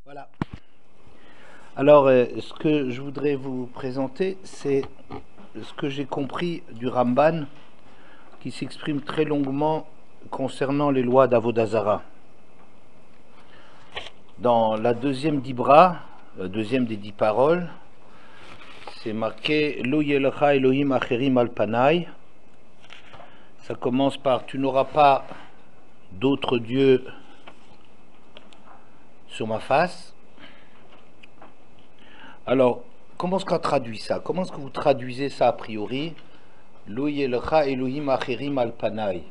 Voilà. Alors, ce que je voudrais vous présenter, c'est ce que j'ai compris du Ramban, qui s'exprime très longuement concernant les lois d'Avodazara. Dans la deuxième d'Ibra, la deuxième des 10 paroles, c'est marqué Lo yelecha Elohim acherim al panai. Ça commence par tu n'auras pas d'autres dieux sur ma face. Alors, comment est-ce qu'on traduit ça? Comment est-ce que vous traduisez ça a priori? Lo yelecha Elohim acherim al panai.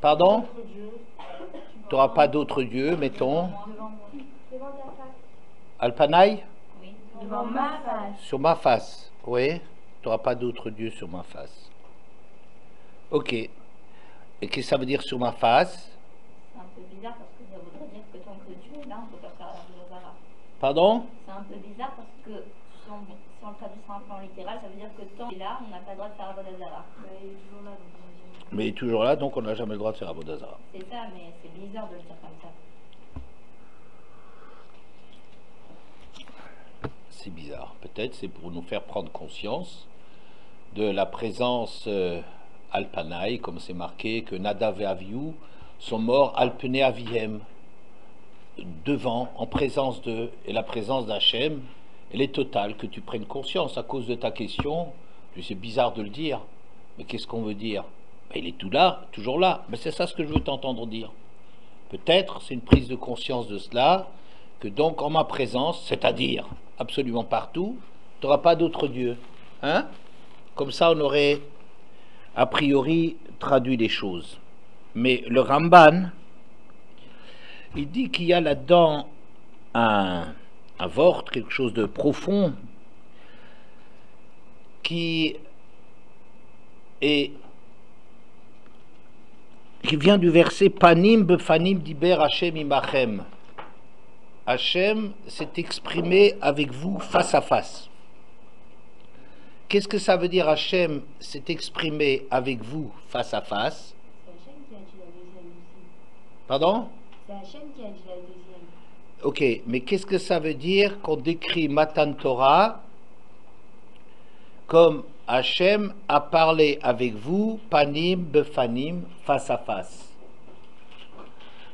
Pardon? Tu n'auras pas d'autres dieux, mettons. Al-Panay? Devant ma face. Sur ma face, oui. Tu n'auras pas d'autres dieux sur ma face. Ok. Et qu'est-ce que ça veut dire sur ma face? C'est un peu bizarre parce que ça voudrait dire que tant que Dieu est là, on ne peut pas faire Avodah. Pardon? C'est un peu bizarre parce que si on le traduit sur un plan littéral, ça veut dire que tant qu'il est là, on n'a pas le droit de faire Avodah. Mais il est toujours là, donc on n'a jamais le droit de faire Avodazara. C'est ça, mais c'est bizarre de le dire comme ça. C'est bizarre. Peut-être c'est pour nous faire prendre conscience de la présence Al-Panay, comme c'est marqué, que Nadav et Avihu sont morts Al-Pene Avihem, devant, en présence d'eux, et la présence d'Hachem, elle est totale, que tu prennes conscience à cause de ta question. C'est bizarre de le dire, mais qu'est-ce qu'on veut dire? Il est tout là, toujours là. Mais c'est ça ce que je veux t'entendre dire. Peut-être c'est une prise de conscience de cela, que donc en ma présence, c'est-à-dire absolument partout, tu n'auras pas d'autre Dieu. Hein? Comme ça, on aurait a priori traduit les choses. Mais le Ramban, il dit qu'il y a là-dedans un vort, quelque chose de profond, qui vient du verset Panim befanim diber Hashem imachem. Hashem s'est exprimé avec vous face à face. Qu'est-ce que ça veut dire Hashem s'est exprimé avec vous face à face? C'est Hachem qui a dit la deuxième aussi. Pardon? C'est Hachem qui a dit la deuxième. Ok, mais qu'est-ce que ça veut dire qu'on décrit Matan Torah comme Hachem a parlé avec vous, panim befanim, face à face?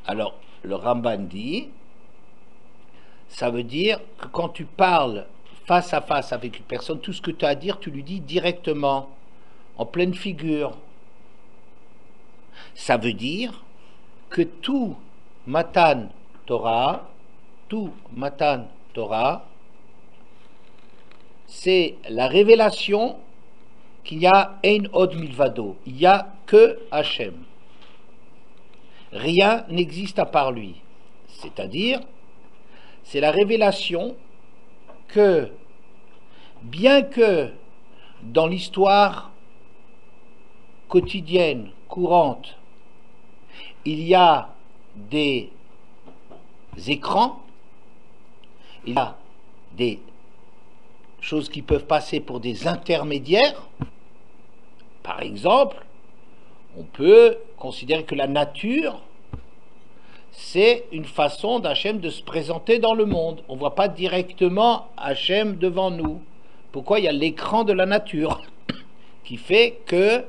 Alors, le Ramban dit, ça veut dire que quand tu parles face à face avec une personne, tout ce que tu as à dire, tu lui dis directement, en pleine figure. Ça veut dire que tout Matan Torah, c'est la révélation qu'il y a Ein Od Milvado, il n'y a que Hachem. Rien n'existe à part lui. C'est-à-dire, c'est la révélation que, bien que dans l'histoire quotidienne, courante, il y a des écrans, il y a des choses qui peuvent passer pour des intermédiaires. Par exemple, on peut considérer que la nature, c'est une façon d'Hachem de se présenter dans le monde. On ne voit pas directement Hachem devant nous. Pourquoi? Il y a l'écran de la nature qui fait que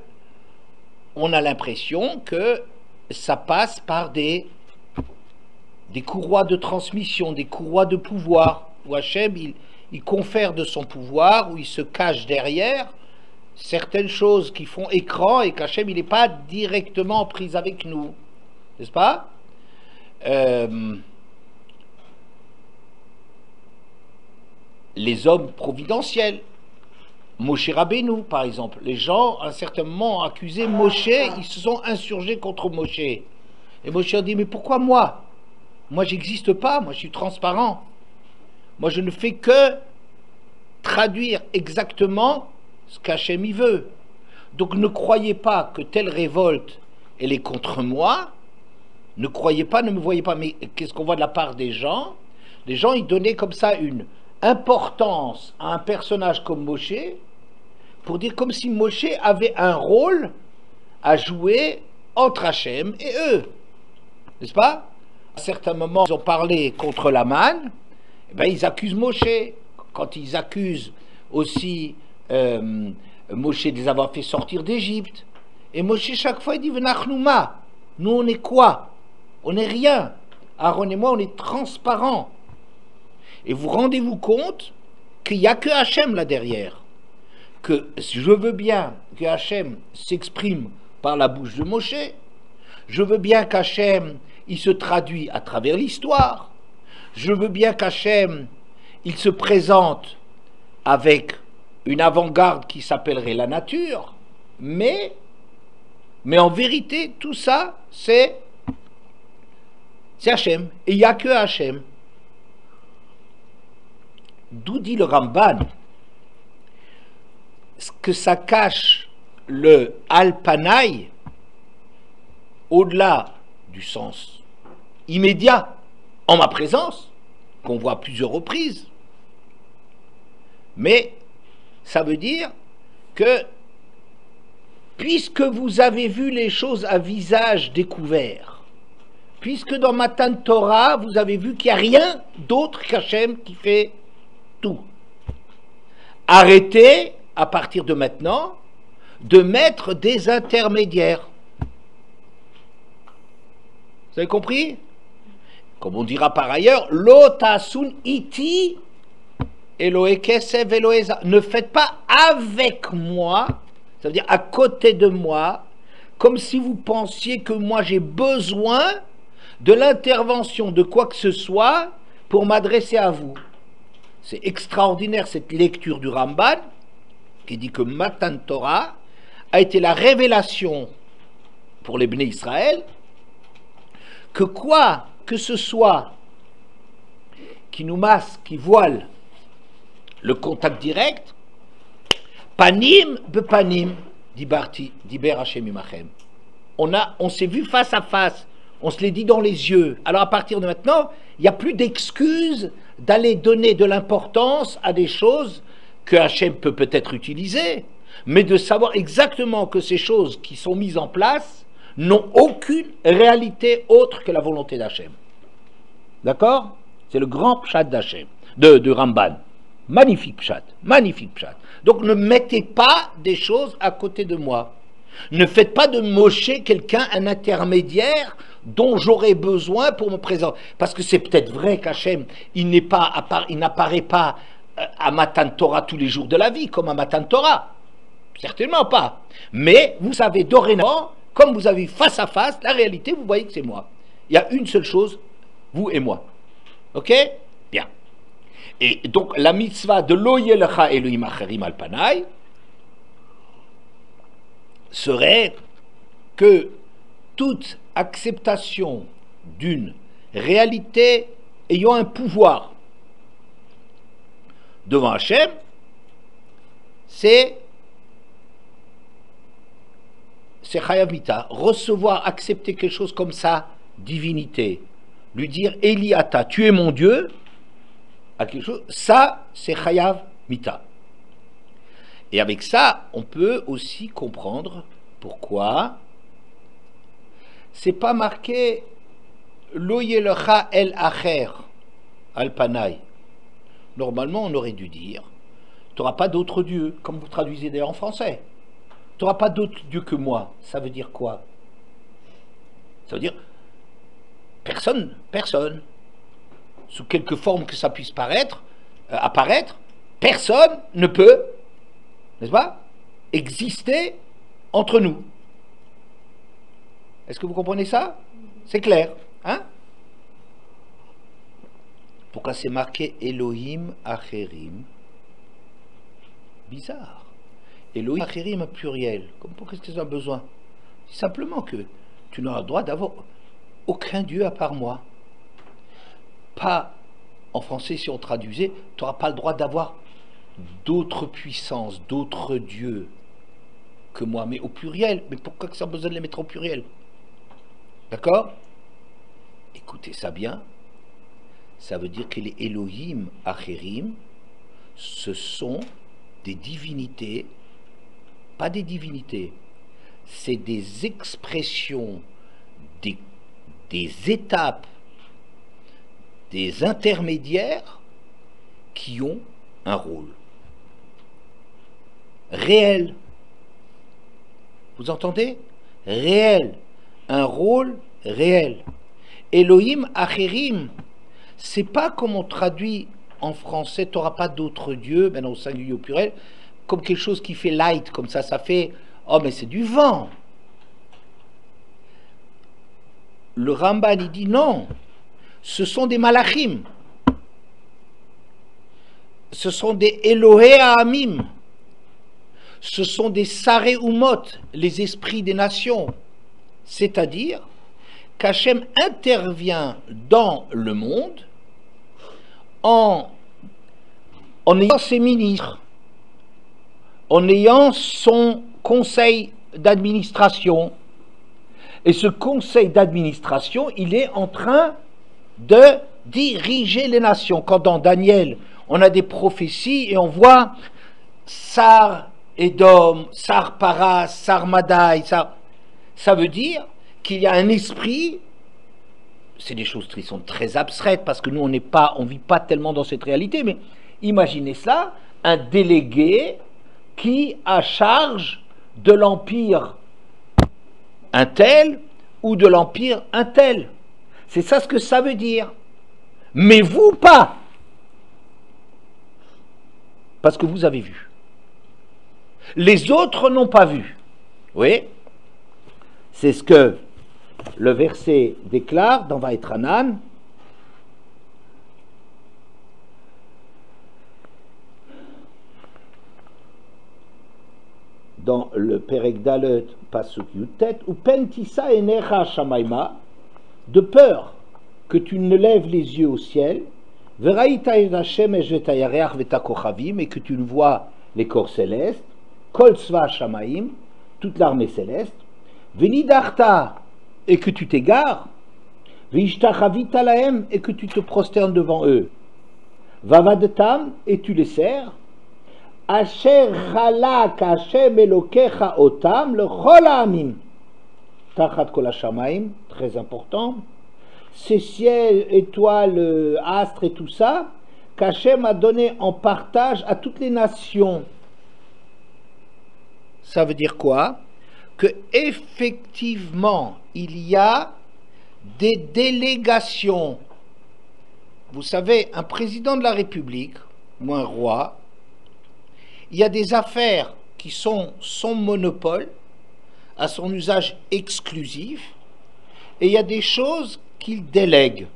on a l'impression que ça passe par des courroies de transmission, des courroies de pouvoir, où Hachem, il confère de son pouvoir, où il se cache derrière certaines choses qui font écran, et qu'Hachem, il n'est pas directement en prise avec nous. N'est-ce pas? Les hommes providentiels, Moshe Rabbeinu par exemple, les gens à un certain moment ont accusé Moshe, ils se sont insurgés contre Moshe, et Moshe a dit mais pourquoi moi j'existe pas, moi je suis transparent, moi je ne fais que traduire exactement ce qu'Hachem y veut, donc ne croyez pas que telle révolte elle est contre moi. Ne croyez pas, ne me voyez pas. Mais qu'est-ce qu'on voit de la part des gens? Les gens, ils donnaient comme ça une importance à un personnage comme Moshe, pour dire comme si Moshe avait un rôle à jouer entre Hachem et eux. N'est-ce pas? À certains moments, ils ont parlé contre la manne, eh bien, ils accusent Moshe. Quand ils accusent aussi Moshe de les avoir fait sortir d'Égypte. Et Moshe, chaque fois, il dit Venachnouma. Nous, on est quoi? On n'est rien. Aaron et moi, on est transparents. Et vous rendez-vous compte qu'il n'y a que Hachem là derrière. Que je veux bien que Hachem s'exprime par la bouche de Moshe. Je veux bien qu'Hachem, il se traduit à travers l'histoire. Je veux bien qu'Hachem, il se présente avec une avant-garde qui s'appellerait la nature. Mais en vérité, tout ça, c'est Hachem. Et il n'y a que Hachem. D'où dit le Ramban que ça cache le Alpanaï au-delà du sens immédiat en ma présence, qu'on voit à plusieurs reprises. Mais ça veut dire que puisque vous avez vu les choses à visage découvert, puisque dans Matan Torah, vous avez vu qu'il n'y a rien d'autre qu'Hachem qui fait tout. Arrêtez, à partir de maintenant, de mettre des intermédiaires. Vous avez compris? Comme on dira par ailleurs, Lotasun iti Elohe kesev Elohe za. Ne faites pas avec moi, ça veut dire à côté de moi, comme si vous pensiez que moi j'ai besoin de l'intervention de quoi que ce soit pour m'adresser à vous. C'est extraordinaire cette lecture du Ramban qui dit que Matan Torah a été la révélation pour les Bnei Israël que quoi que ce soit qui nous masque, qui voile le contact direct, panim bepanim, diber Hashem imachem. On s'est vu face à face, on se l'est dit dans les yeux. Alors à partir de maintenant, il n'y a plus d'excuses d'aller donner de l'importance à des choses que Hachem peut peut-être utiliser, mais de savoir exactement que ces choses qui sont mises en place n'ont aucune réalité autre que la volonté d'Hachem. D'accord? C'est le grand pshat d'Hachem, de Ramban. Magnifique pshat, magnifique pshat. Donc ne mettez pas des choses à côté de moi. Ne faites pas de Moshe quelqu'un, un intermédiaire dont j'aurais besoin pour me présenter. Parce que c'est peut-être vrai qu'Hachem, il n'apparaît pas à Matan Torah tous les jours de la vie, comme à Matan Torah. Certainement pas. Mais vous savez dorénavant, comme vous avez face à face, la réalité, vous voyez que c'est moi. Il y a une seule chose, vous et moi. Ok? Bien. Et donc la mitzvah de Lo yelecha Elohim acherim al panai serait que toute acceptation d'une réalité ayant un pouvoir devant Hachem, c'est chayav mita, recevoir, accepter quelque chose comme ça, divinité, lui dire Eliata, tu es mon Dieu, à quelque chose, ça c'est chayav mita. Et avec ça, on peut aussi comprendre pourquoi c'est pas marqué Lo yelecha el acher al panai. Normalement, on aurait dû dire tu n'auras pas d'autre Dieu, comme vous traduisez d'ailleurs en français. Tu n'auras pas d'autre Dieu que moi. Ça veut dire quoi? Ça veut dire personne, personne. Sous quelque forme que ça puisse apparaître, personne ne peut, n'est-ce pas, exister entre nous. Est-ce que vous comprenez ça? C'est clair, hein? Pourquoi c'est marqué Elohim Acherim? Bizarre. Elohim Acherim pluriel. Pourquoi est-ce que ça a besoin? C'est simplement que tu n'auras le droit d'avoir aucun Dieu à part moi. Pas, en français si on traduisait, tu n'auras pas le droit d'avoir d'autres puissances, d'autres dieux que moi, mais au pluriel. Mais pourquoi que ça a besoin de les mettre au pluriel? D'accord? Écoutez ça bien. Ça veut dire que les Elohim Acherim, ce sont des divinités, pas des divinités, c'est des expressions, des étapes, des intermédiaires qui ont un rôle réel. Vous entendez? Réel. Un rôle réel. Elohim Acherim, c'est pas comme on traduit en français, tu n'auras pas d'autre Dieu, maintenant au singulier au pluriel, comme quelque chose qui fait light, comme ça fait, oh mais c'est du vent. Le Ramban, il dit non, ce sont des malachim, ce sont des Elohé Amim, ce sont des Saré Umot, les esprits des nations, c'est-à-dire qu'Hachem intervient dans le monde en ayant ses ministres, en ayant son conseil d'administration. Et ce conseil d'administration, il est en train de diriger les nations. Quand dans Daniel, on a des prophéties et on voit Sar Edom, Sar Paras, Sar Madai, ça veut dire qu'il y a un esprit. C'est des choses qui sont très abstraites parce que nous, on vit pas tellement dans cette réalité, mais imaginez ça, un délégué qui a charge de l'empire un tel ou de l'empire un tel. C'est ça ce que ça veut dire. Mais vous, pas. Parce que vous avez vu. Les autres n'ont pas vu. Oui. C'est ce que le verset déclare dans Vaïtranan. Dans le Perek Dalet, Pasuk Yutet, ou Pentissa Enecha Shamaima, de peur que tu ne lèves les yeux au ciel, Veraïta Hashem Ejvetayareach Vetakochavim, et que tu ne vois les corps célestes, Kol Tzva Shamaim, toute l'armée céleste, Venidarta, et que tu t'égares, Vishtachavita Lahem, et que tu te prosternes devant eux, Vavadetam, et tu les sers, Asher chalak Hashem Elokecha otam le chol ha'amim tachat kol hashamaim, très important, ces ciels, étoiles, astres et tout ça qu'Hachem a donné en partage à toutes les nations. Ça veut dire quoi? Que effectivement il y a des délégations. Vous savez, un président de la République ou un roi, il y a des affaires qui sont son monopole, à son usage exclusif, et il y a des choses qu'il délègue.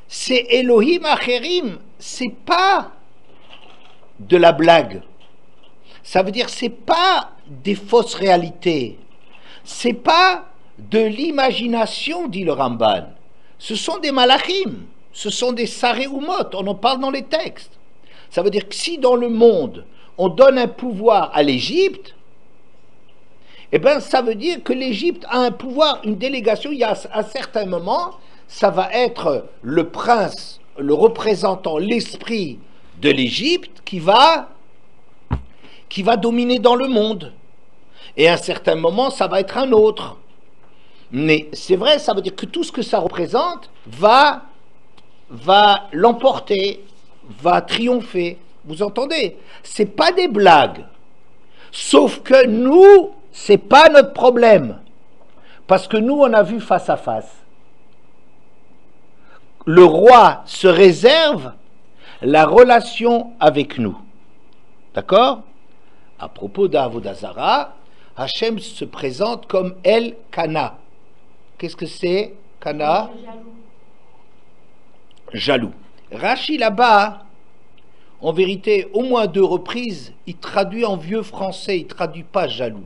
C'est Elohim Acherim, c'est pas de la blague. Ça veut dire c'est pas des fausses réalités. C'est pas de l'imagination, dit le Ramban. Ce sont des malachim, ce sont des saré umot, on en parle dans les textes. Ça veut dire que si dans le monde, on donne un pouvoir à l'Égypte, eh bien, ça veut dire que l'Égypte a un pouvoir, une délégation. Il y a à certains moments, ça va être le prince, le représentant, l'esprit de l'Égypte qui va dominer dans le monde. Et à un certain moment, ça va être un autre. Mais c'est vrai, ça veut dire que tout ce que ça représente va l'emporter, va triompher. Vous entendez? C'est pas des blagues. Sauf que nous, c'est pas notre problème. Parce que nous, on a vu face à face. Le roi se réserve la relation avec nous. D'accord? À propos d'Avodah Zara, Hachem se présente comme El Kana. Qu'est-ce que c'est, Kana? Jaloux. Rachi là-bas, en vérité, au moins 2 reprises, il traduit en vieux français, il ne traduit pas jaloux.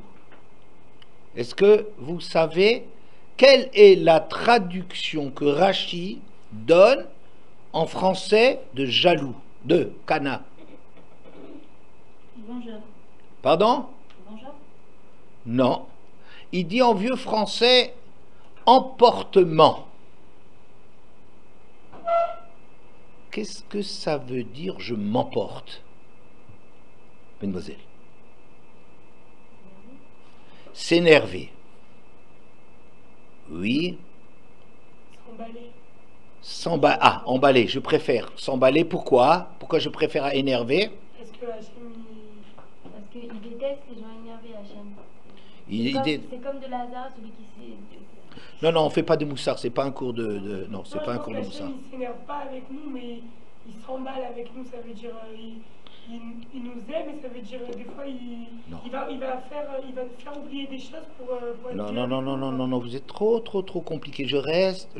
Est-ce que vous savez quelle est la traduction que Rachi donne en français de jaloux, de Kana? Vengeur. Pardon? Vengeur. Non. Il dit en vieux français emportement. Qu'est-ce que ça veut dire je m'emporte, mademoiselle? s'énerver. Oui. S'emballer. Emballer, je préfère. S'emballer, pourquoi? Pourquoi je préfère à énerver? Parce que Hachem, Parce qu'il déteste les gens énervés, Hachem. C'est comme de Lazare, celui qui s'est... Non, on fait pas de moussard, c'est pas un cours non, c'est pas un cours de moussard. Il s'énerve pas avec nous, mais il s'emballe avec nous, ça veut dire il nous aime, et ça veut dire des fois il va faire oublier des choses pour Non, vous êtes trop compliqué. Je reste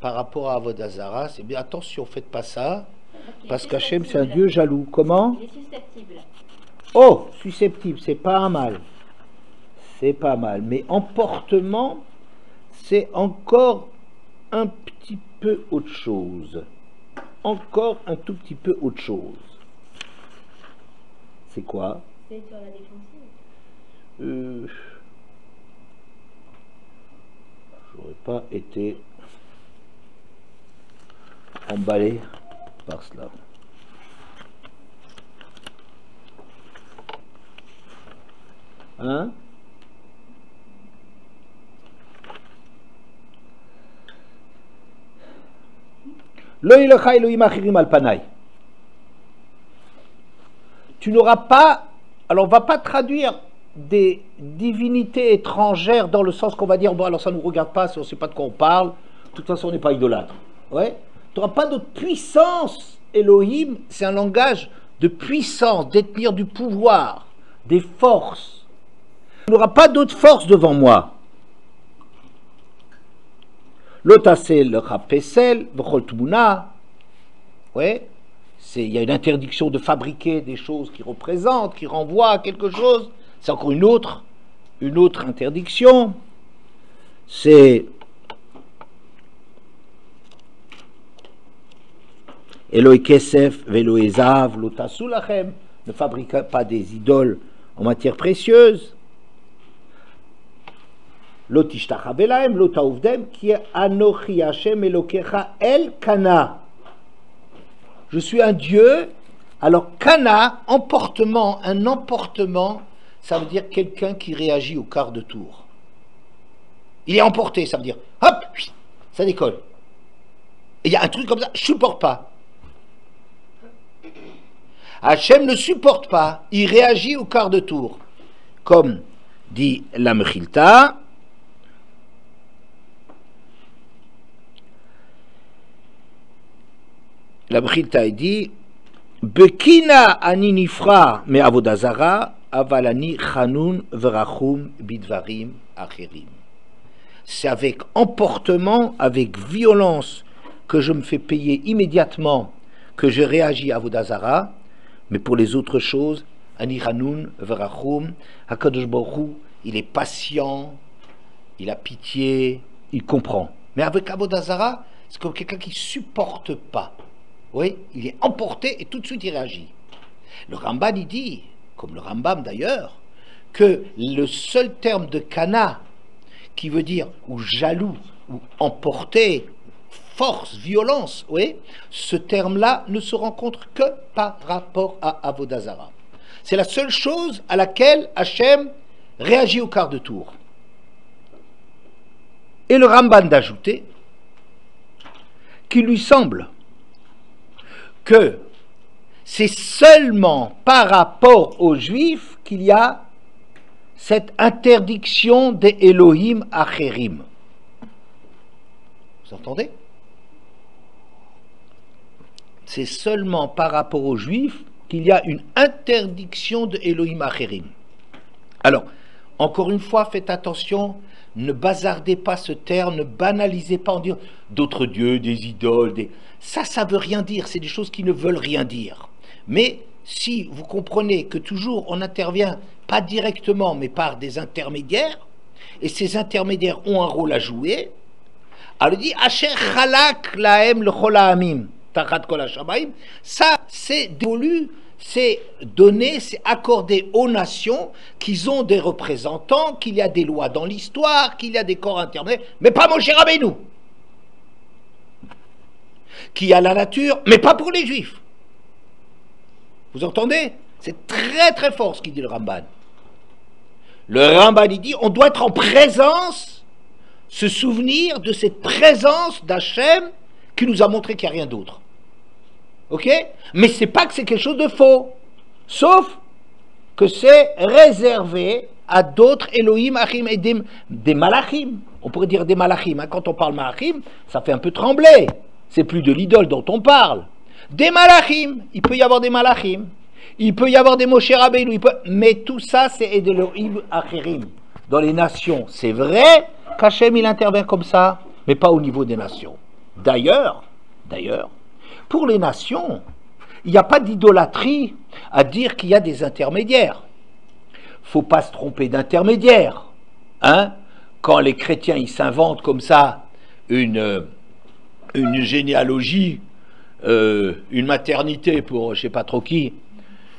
par rapport à Avodazara, c'est bien, attention, faites pas ça, parce qu'Hachem c'est un Dieu jaloux. Comment? Il est susceptible. Oh, susceptible, c'est pas mal. C'est pas mal, mais emportement, c'est encore un petit peu autre chose. Encore un tout petit peu autre chose. C'est quoi? C'est sur la défensive. J'aurais pas été emballé par cela. Hein? Tu n'auras pas, alors on va pas traduire des divinités étrangères dans le sens qu'on va dire, bon alors ça ne nous regarde pas, si on ne sait pas de quoi on parle, de toute façon on n'est pas idolâtre. Ouais. Tu n'auras pas d'autre puissance. Elohim, c'est un langage de puissance, détenir du pouvoir, des forces. Tu n'auras pas d'autre force devant moi. L'otasel, le rapesel, v'chol tmuna. Ouais. Il y a une interdiction de fabriquer des choses qui représentent, qui renvoient à quelque chose. C'est encore une autre interdiction. C'est Eloi Kesef, Veloé Zav, Lotasu Lachem. Ne fabriquez pas des idoles en matière précieuse. Lotishtachabelahem, Lotauvdem, qui est Anochi Hashem Elokecha El Kana. Je suis un Dieu. Alors, Kana, emportement, un emportement, ça veut dire quelqu'un qui réagit au quart de tour. Il est emporté, ça veut dire, hop, ça décolle. Et il y a un truc comme ça, je ne supporte pas. Hachem ne supporte pas, il réagit au quart de tour. Comme dit la Mechilta, la Mechilta dit Bekina ani nifra me avodazara avalani chanun verachum bidvarim acherim. C'est avec emportement, avec violence que je me fais payer immédiatement, que je réagis à avodazara, mais pour les autres choses, ani chanun verachum, HaKadosh Baruch Hu, il est patient, il a pitié, il comprend. Mais avec avodazara, c'est comme quelqu'un qui supporte pas. Oui, il est emporté et tout de suite il réagit. Le Ramban il dit, comme le Rambam d'ailleurs, que le seul terme de kana, qui veut dire ou jaloux, ou emporté, force, violence, oui, ce terme-là ne se rencontre que par rapport à avodazara. C'est la seule chose à laquelle Hachem réagit au quart de tour. Et le Ramban d'ajouter qu'il lui semble que c'est seulement par rapport aux Juifs qu'il y a cette interdiction des Elohim Acherim. Vous entendez? C'est seulement par rapport aux Juifs qu'il y a une interdiction de Elohim Acherim. Alors, encore une fois, faites attention, ne bazardez pas ce terme, ne banalisez pas en disant d'autres dieux, des idoles, ça veut rien dire, c'est des choses qui ne veulent rien dire. Mais si vous comprenez que toujours on n'intervient pas directement, mais par des intermédiaires, et ces intermédiaires ont un rôle à jouer, alors il dit Asher chalak lahem l'chol ha'amim tachat kol hashamayim, ça c'est dévolu, c'est donné, c'est accordé aux nations qu'ils ont des représentants, qu'il y a des lois dans l'histoire, qu'il y a des corps intermédiaires, mais pas Moshe Rabbeinu. Qu'il y a la nature, mais pas pour les Juifs. Vous entendez? C'est très très fort ce qu'il dit le Ramban. Le Ramban dit, on doit être en présence, se souvenir de cette présence d'Hachem qui nous a montré qu'il n'y a rien d'autre. Ok? Mais c'est pas que c'est quelque chose de faux, sauf que c'est réservé à d'autres Elohim, Achim et des Malachim. On pourrait dire des Malachim. Hein. Quand on parle Malachim, ça fait un peu trembler. C'est plus de l'idole dont on parle. Des Malachim. Il peut y avoir des Malachim. Il peut y avoir des Moshe Rabbeinu. Mais tout ça, c'est Elohim Achirim. Dans les nations, c'est vrai qu'Hachem, il intervient comme ça, mais pas au niveau des nations. D'ailleurs, pour les nations, il n'y a pas d'idolâtrie à dire qu'il y a des intermédiaires. Faut pas se tromper d'intermédiaire. Hein? Quand les chrétiens ils s'inventent comme ça une généalogie, une maternité pour je sais pas trop qui,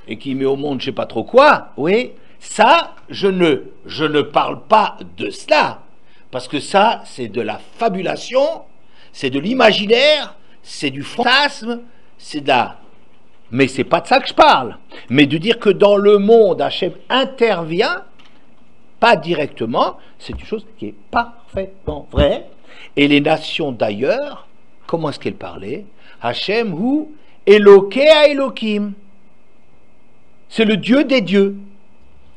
et qui met au monde je sais pas trop quoi, oui, ça, je ne parle pas de cela, parce que ça, c'est de la fabulation, c'est de l'imaginaire, c'est du fantasme, c'est de la... Mais c'est pas de ça que je parle. Mais de dire que dans le monde, Hachem intervient, pas directement, c'est une chose qui est parfaitement vraie. Et les nations d'ailleurs, comment est-ce qu'elles parlaient? Hachem hu Elokei Elokim. C'est le Dieu des dieux.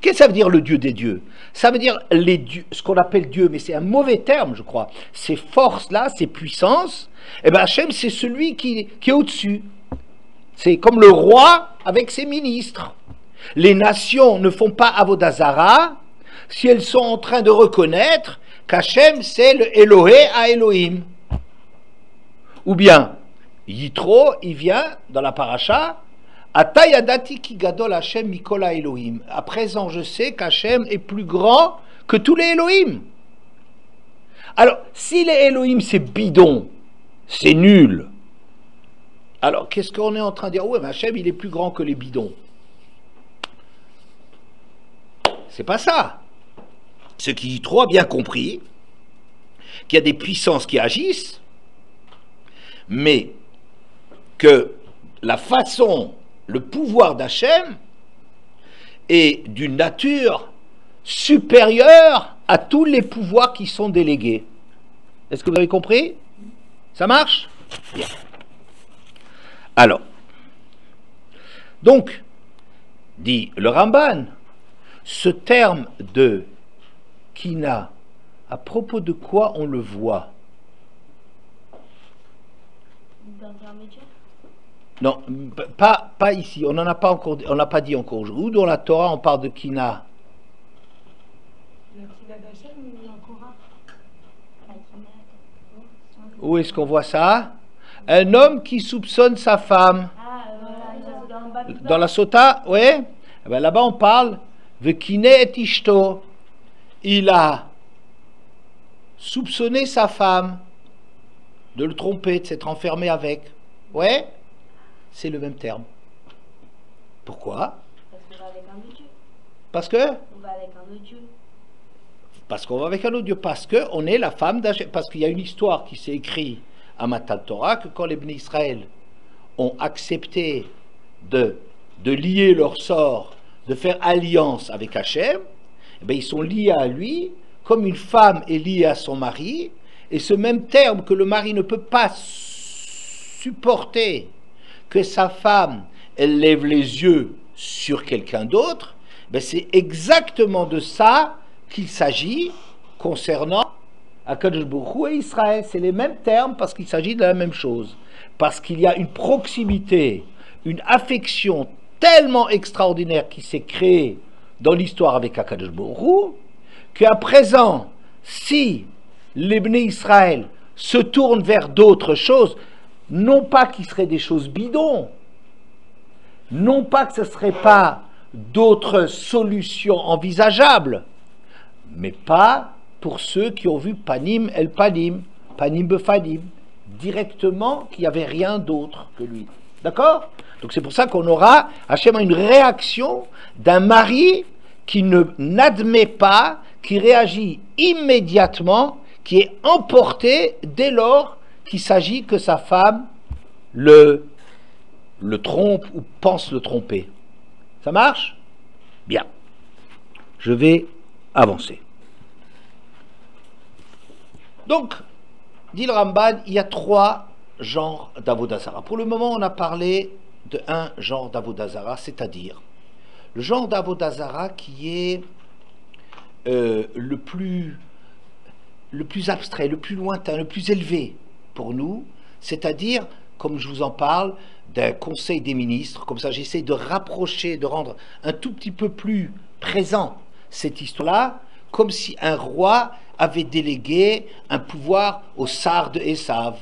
Qu'est-ce que ça veut dire le Dieu des dieux? Ça veut dire les dieux, ce qu'on appelle Dieu, mais c'est un mauvais terme, je crois. Ces forces-là, ces puissances, eh bien Hachem, c'est celui qui est au-dessus. C'est comme le roi avec ses ministres. Les nations ne font pas Avodah Zara si elles sont en train de reconnaître qu'Hachem, c'est le Elohé à Elohim. Ou bien, Yitro, il vient dans la paracha, Ata yadati ki gadol Hachem mikol Elohim. À présent, je sais qu'Hachem est plus grand que tous les Elohim. Alors, si les Elohim, c'est bidon, c'est nul, alors, qu'est-ce qu'on est en train de dire? Oui, mais Hachem, il est plus grand que les bidons. C'est pas ça. Ce qui trop a bien compris qu'il y a des puissances qui agissent, mais que la façon, le pouvoir d'Hachem est d'une nature supérieure à tous les pouvoirs qui sont délégués. Est-ce que vous avez compris? Ça marche? Bien. Alors, donc, dit le Ramban, ce terme de Kina, à propos de quoi on le voit? D'intermédiaire? Non, pas ici, on n'en a pas encore, on n'a pas dit encore. Où dans la Torah on parle de Kina? La Kina d'Hachem ou la Korah? Où est-ce qu'on voit ça? Un homme qui soupçonne sa femme. Dans la Sota, oui. Eh bien, là-bas, on parle Vekine et Ishto. Il a soupçonné sa femme de le tromper, de s'être enfermé avec. Ouais, c'est le même terme. Pourquoi? Parce qu'on va avec un autre Dieu. Parce que? On va avec un autre Dieu. Parce qu'on va avec un autre Dieu. Parce qu'on est la femme d'Hachem. Parce qu'il y a une histoire qui s'est écrite à Matan Torah, que quand les Bnei Israël ont accepté de lier leur sort, de faire alliance avec Hachem, eh bien, ils sont liés à lui comme une femme est liée à son mari, et ce même terme que le mari ne peut pas supporter que sa femme elle lève les yeux sur quelqu'un d'autre, ben c'est exactement de ça qu'il s'agit concernant Akadosh Baruch Hu et Israël. C'est les mêmes termes parce qu'il s'agit de la même chose. Parce qu'il y a une proximité, une affection tellement extraordinaire qui s'est créée dans l'histoire avec Akadosh Baruch Hu, qu'à présent, si les Bnei Israël se tournent vers d'autres choses, non pas qu'ils seraient des choses bidons, non pas que ce ne serait pas d'autres solutions envisageables, mais pas pour ceux qui ont vu Panim el Panim, Panim befanim, directement qu'il n'y avait rien d'autre que lui. D'accord? Donc c'est pour ça qu'on aura Hachem une réaction d'un mari qui n'admet pas, qui réagit immédiatement, qui est emporté dès lors qu'il s'agit que sa femme le trompe ou pense le tromper. Ça marche? Bien. Je vais avancer. Donc, dit le Ramban, il y a 3 genres d'Avodah Zara. Pour le moment, on a parlé de un genre d'Avodah Zara, c'est-à-dire le genre d'Avodah Zara qui est le plus abstrait, le plus lointain, le plus élevé pour nous, c'est-à-dire, comme je vous en parle, d'un conseil des ministres, comme ça j'essaie de rapprocher, de rendre un tout petit peu plus présent cette histoire-là, comme si un roi avait délégué un pouvoir au sar de Esav.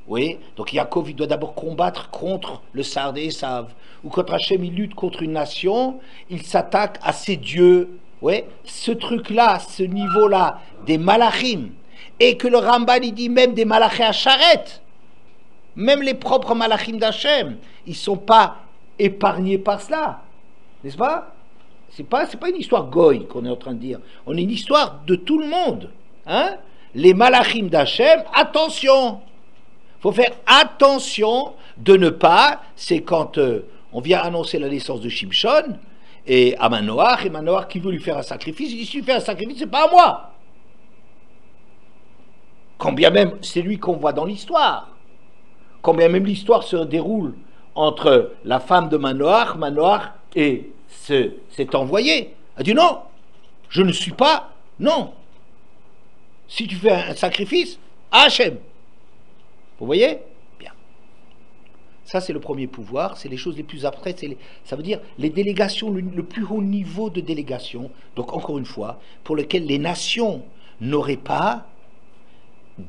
Oui, donc Yaakov, il doit d'abord combattre contre le sar de Esav. Ou quand Hachem, il lutte contre une nation, il s'attaque à ses dieux. Oui, ce truc-là, ce niveau-là, des malachim, et que le Ramban, il dit même des malachim à charrette, même les propres malachim d'Hachem, ils ne sont pas épargnés par cela. N'est-ce pas? C'est pas une histoire goy qu'on est en train de dire. On est une histoire de tout le monde. Hein? Les malachim d'Hachem, attention. Il faut faire attention de ne pas, c'est quand on vient annoncer la naissance de Shimshon, et à Manoach, et Manoach qui veut lui faire un sacrifice, il dit, si tu fais un sacrifice, c'est pas à moi. Quand bien même, c'est lui qu'on voit dans l'histoire. Quand bien même l'histoire se déroule entre la femme de Manoach et cet envoyé. Elle dit non, je ne suis pas, non. Si tu fais un sacrifice, à Hachem. Vous voyez? Bien. Ça, c'est le premier pouvoir, c'est les choses les plus abstraites, ça veut dire les délégations, le plus haut niveau de délégation, donc encore une fois, pour lequel les nations n'auraient pas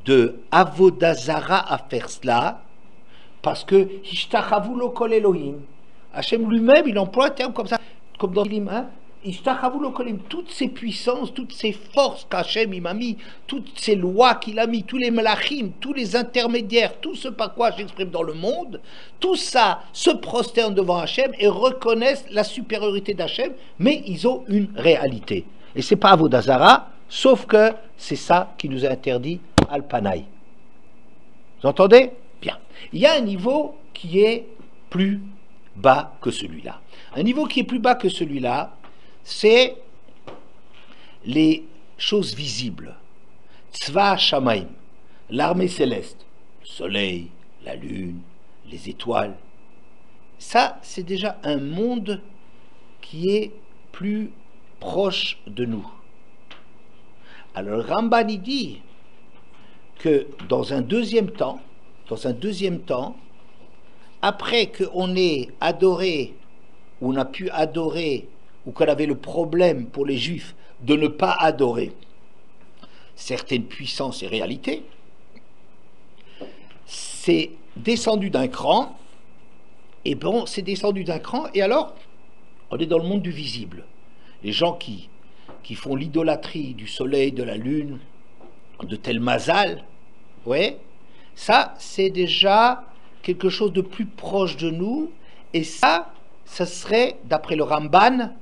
de Avodah Zara à faire cela, parce que Ishtachavu lo kol Elohim, Hachem lui-même, il emploie un terme comme ça, comme dans l'Ilim, hein? Ishtachavu lo kol Elohim, toutes ces puissances, toutes ces forces qu'Hachem il m'a mis, toutes ces lois qu'il a mis, tous les malachim, tous les intermédiaires, tout ce par quoi j'exprime dans le monde, tout ça se prosterne devant Hachem et reconnaissent la supériorité d'Hachem, mais ils ont une réalité. Et c'est pas Avodah Zara, sauf que c'est ça qui nous est interdit Al-Panaï. Vous entendez? Bien. Il y a un niveau qui est plus bas que celui-là. Un niveau qui est plus bas que celui-là, c'est les choses visibles. Tzva Shamaim, l'armée céleste, le soleil, la lune, les étoiles. Ça, c'est déjà un monde qui est plus proche de nous. Alors, Ramban y dit que dans un deuxième temps, après qu'on ait adoré, ou on a pu adorer, ou qu'on avait le problème pour les Juifs de ne pas adorer certaines puissances et réalités, c'est descendu d'un cran, et bon, c'est descendu d'un cran, et alors, on est dans le monde du visible. Les gens qui font l'idolâtrie du soleil, de la lune, de tel mazal, ouais, ça, c'est déjà quelque chose de plus proche de nous, et ça serait, d'après le Ramban,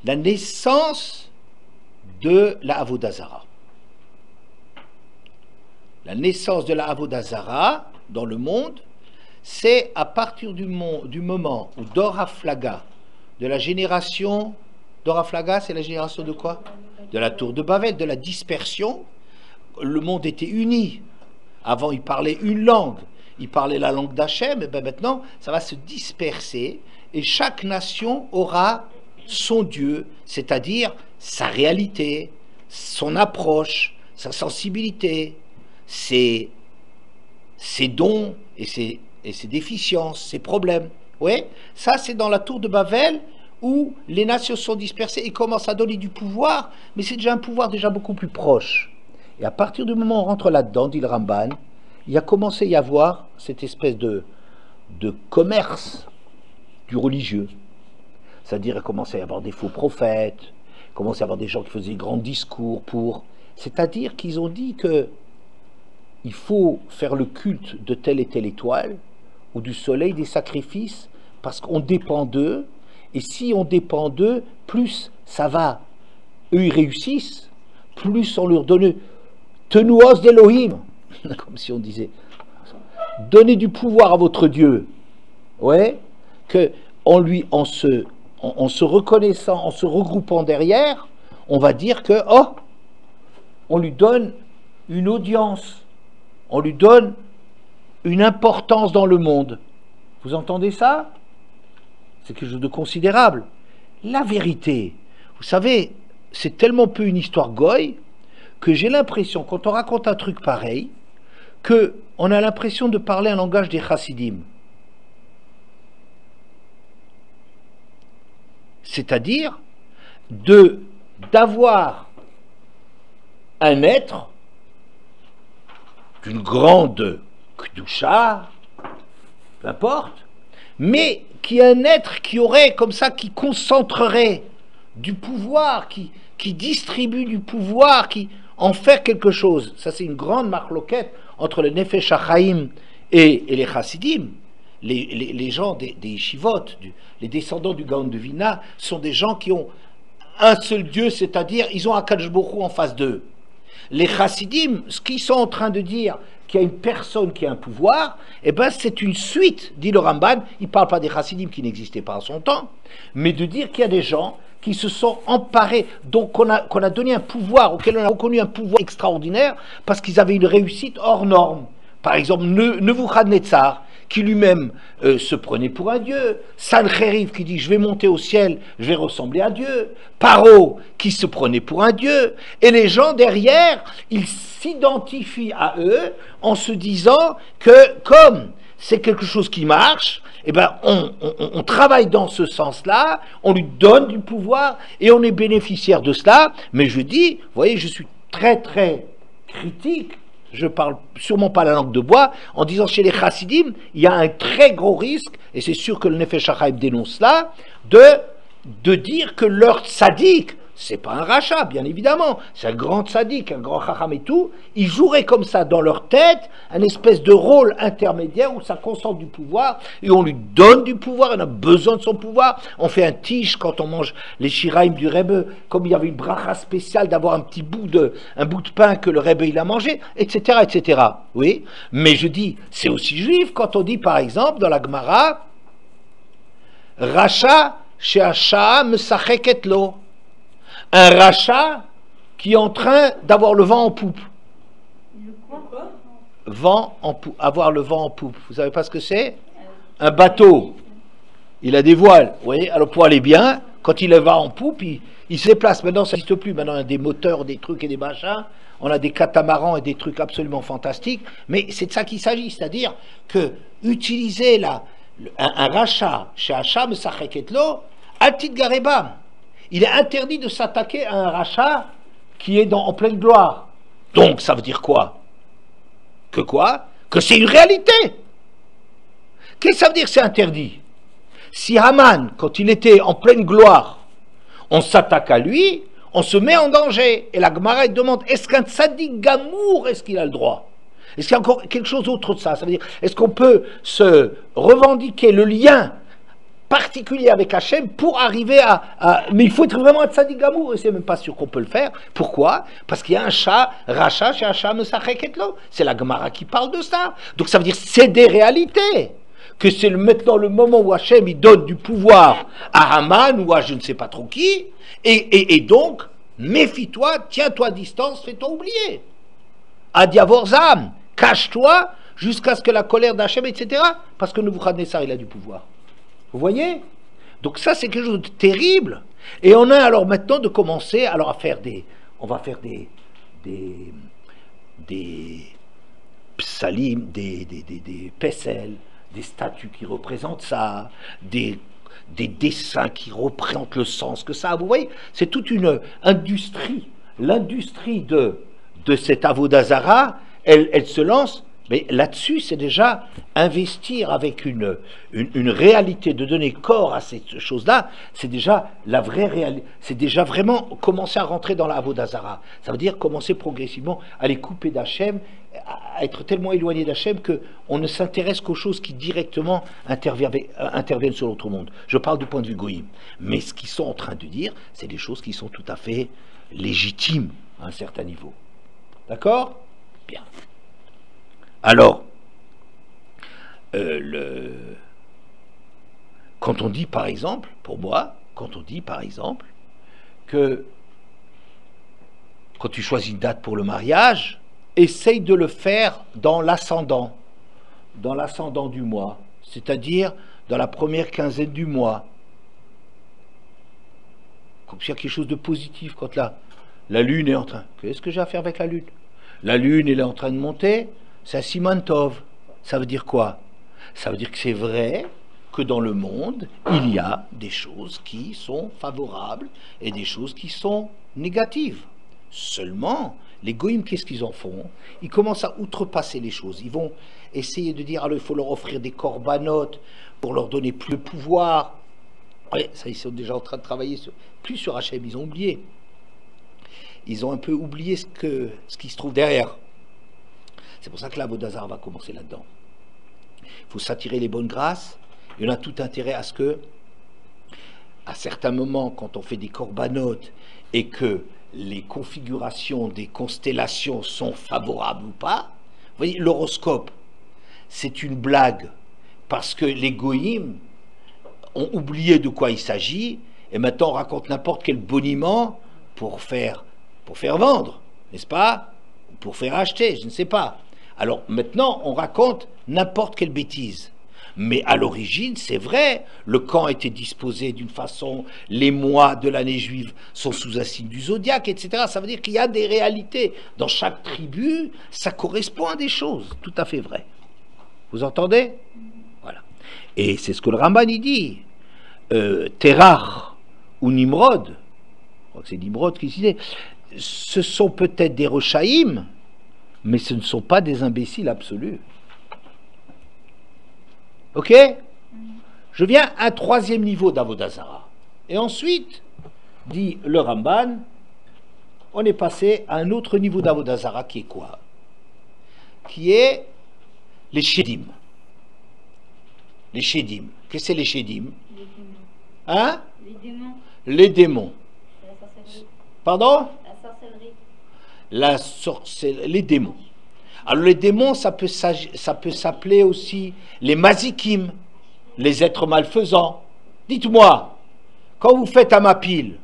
la naissance de la Avodah Zara. La naissance de la Avodah Zara dans le monde, c'est à partir du moment où Dor HaFlaga, de la génération, Dor HaFlaga, c'est la génération de quoi? De la tour de Babel, de la dispersion. Le monde était uni. Avant, il parlait une langue. Il parlait la langue d'Hachem. Et bien maintenant, ça va se disperser. Et chaque nation aura son Dieu, c'est-à-dire sa réalité, son approche, sa sensibilité, ses dons et ses déficiences, ses problèmes. Oui, ça c'est dans la tour de Babel où les nations sont dispersées et commencent à donner du pouvoir, mais c'est déjà un pouvoir déjà beaucoup plus proche. Et à partir du moment où on rentre là-dedans, dit le Ramban, il a commencé à y avoir cette espèce de commerce du religieux. C'est-à-dire, il a commencé à y avoir des faux prophètes, il commençait à y avoir des gens qui faisaient des grands discours pour... C'est-à-dire qu'ils ont dit que il faut faire le culte de telle et telle étoile, ou du soleil, des sacrifices, parce qu'on dépend d'eux, et si on dépend d'eux, plus ça va, eux ils réussissent, plus on leur donne tenuos d'Elohim, comme si on disait, donnez du pouvoir à votre Dieu, ouais, que en en se reconnaissant, en se regroupant derrière, on va dire que, oh, on lui donne une audience, on lui donne une importance dans le monde. Vous entendez ça? C'est quelque chose de considérable. La vérité, vous savez, c'est tellement peu une histoire goy que j'ai l'impression, quand on raconte un truc pareil, qu'on a l'impression de parler un langage des chassidim. C'est-à-dire d'avoir un être d'une grande kedusha, peu importe, mais qui est un être qui aurait comme ça, qui concentrerait du pouvoir, qui distribue du pouvoir, qui en fait quelque chose. Ça, c'est une grande marloquette entre le Nefesh HaChaim et les chassidim. Les gens des yeshivot, les descendants du Gaon de Vilna, sont des gens qui ont un seul Dieu, c'est-à-dire ils ont Akadosh Baruch Hu en face d'eux. Les chassidim, ce qu'ils sont en train de dire, qu'il y a une personne qui a un pouvoir, eh ben c'est une suite, dit le Ramban. Il ne parle pas des chassidim qui n'existaient pas à son temps, mais de dire qu'il y a des gens qui se sont emparés, donc qu'on a donné un pouvoir, auquel on a reconnu un pouvoir extraordinaire, parce qu'ils avaient une réussite hors norme. Par exemple, Nebuchadnezzar, qui lui-même se prenait pour un dieu, Sancheriv qui dit je vais monter au ciel, je vais ressembler à Dieu, Paro qui se prenait pour un dieu, et les gens derrière, ils s'identifient à eux en se disant que comme c'est quelque chose qui marche, eh ben on travaille dans ce sens-là, on lui donne du pouvoir et on est bénéficiaire de cela. Mais je dis, vous voyez, je suis très très critique. Je parle sûrement pas la langue de bois, en disant chez les chassidim, il y a un très gros risque, et c'est sûr que le Nefesh HaChaim dénonce cela, de dire que leur tzaddik, c'est pas un rachat, bien évidemment, c'est un grand tzaddik, un grand chacham et tout, ils joueraient comme ça dans leur tête, un espèce de rôle intermédiaire où ça concentre du pouvoir, et on lui donne du pouvoir, on a besoin de son pouvoir, on fait un tige quand on mange les shiraim du Rebbe, comme il y avait une bracha spéciale d'avoir un bout de pain que le Rebbe il a mangé, etc., etc. Oui, mais je dis, c'est aussi juif quand on dit par exemple dans la Gemara, Racha she'asha mesacheket lo. Un rachat qui est en train d'avoir le vent en poupe. Avoir le vent en poupe. Vous savez pas ce que c'est? Un bateau. Il a des voiles. Vous voyez, alors pour aller bien, quand il va en poupe, il se déplace. Maintenant, ça n'existe plus. Maintenant, on a des moteurs, des trucs et des machins. On a des catamarans et des trucs absolument fantastiques. Mais c'est de ça qu'il s'agit. C'est-à-dire que utiliser un rachat chez Hacham, Sacheketlo, Altit Garebam. Il est interdit de s'attaquer à un rachat qui est en pleine gloire. Donc, ça veut dire quoi? Que quoi? Que c'est une réalité. Qu'est-ce que ça veut dire que c'est interdit? Si Haman, quand il était en pleine gloire, on s'attaque à lui, on se met en danger. Et la Gemara demande, est-ce qu'un tzaddik gamour, est-ce qu'il a le droit? Est-ce qu'il y a encore quelque chose d'autre de ça? Ça veut dire, est-ce qu'on peut se revendiquer le lien particulier avec Hachem pour arriver mais il faut être vraiment un tzaddik gamour, et c'est même pas sûr qu'on peut le faire. Pourquoi? Parce qu'il y a un rachat chez Hacham Sacheketlo. C'est la Gemara qui parle de ça. Donc ça veut dire c'est des réalités. Que c'est maintenant le moment où Hachem il donne du pouvoir à Haman ou à je ne sais pas trop qui, et donc méfie-toi, tiens-toi à distance, fais-toi oublier. Adiavorzam, cache-toi jusqu'à ce que la colère d'Hachem, etc. Parce que Nebuchadnezzar il a du pouvoir. Vous voyez? Donc ça, c'est quelque chose de terrible. Et on a alors maintenant de commencer alors à faire on va faire des psalim, des pessels, des statues qui représentent ça, des dessins qui représentent le sens que ça a. Vous voyez? C'est toute une industrie. L'industrie de cette Avodah Zara, elle se lance. Mais là-dessus, c'est déjà investir avec une réalité, de donner corps à cette chose-là, c'est déjà la vraie réalité, c'est déjà vraiment commencer à rentrer dans la Avodah Zara. Ça veut dire commencer progressivement à les couper d'Hachem, à être tellement éloigné d'Hachem qu'on ne s'intéresse qu'aux choses qui directement interviennent sur l'autre monde. Je parle du point de vue goïm. Mais ce qu'ils sont en train de dire, c'est des choses qui sont tout à fait légitimes à un certain niveau. D'accord? Bien. Alors, quand on dit, par exemple, pour moi, quand on dit, par exemple, que quand tu choisis une date pour le mariage, essaye de le faire dans l'ascendant du mois, c'est-à-dire dans la première quinzaine du mois. Comme s'il y a quelque chose de positif quand la lune est en train... Qu'est-ce que j'ai à faire avec la lune? La lune, elle est en train de monter, c'est un Siman Tov. Ça veut dire quoi? Ça veut dire que c'est vrai que dans le monde, il y a des choses qui sont favorables et des choses qui sont négatives. Seulement, les goïms, qu'est-ce qu'ils en font? Ils commencent à outrepasser les choses. Ils vont essayer de dire, alors il faut leur offrir des corbanotes pour leur donner plus de pouvoir. Ouais, ça, ils sont déjà en train de travailler plus sur Hachem, ils ont oublié. Ils ont un peu oublié ce qui se trouve derrière. C'est pour ça que l'Avodah Zarah va commencer là-dedans. Il faut s'attirer les bonnes grâces. Il y en a tout intérêt à ce que, à certains moments, quand on fait des corbanotes et que les configurations des constellations sont favorables ou pas, vous voyez, l'horoscope, c'est une blague parce que les goïms ont oublié de quoi il s'agit et maintenant on raconte n'importe quel boniment pour faire vendre, n'est-ce pas? Pour faire acheter, je ne sais pas. Alors maintenant on raconte n'importe quelle bêtise. Mais à l'origine, c'est vrai, le camp était disposé d'une façon, les mois de l'année juive sont sous un signe du zodiaque, etc. Ça veut dire qu'il y a des réalités. Dans chaque tribu, ça correspond à des choses tout à fait vraies. Vous entendez? Voilà. Et c'est ce que le Ramban y dit. Terach ou Nimrod, je crois que c'est Nimrod qui disait, ce sont peut-être des rechaïm, mais ce ne sont pas des imbéciles absolus. Ok? Je viens à un troisième niveau d'Avodah Zarah. Et ensuite, dit le Ramban, on est passé à un autre niveau d'Avodah Zarah qui est quoi? Qui est les Shedim. Les Shedim. Qu'est-ce que c'est les Shedim? Les démons. Hein? Les démons. Les démons. La sorcellerie. Pardon? La sorcellerie. Les démons. Alors les démons, ça peut s'appeler aussi les mazikim, les êtres malfaisants. Dites-moi, quand vous faites un mapil,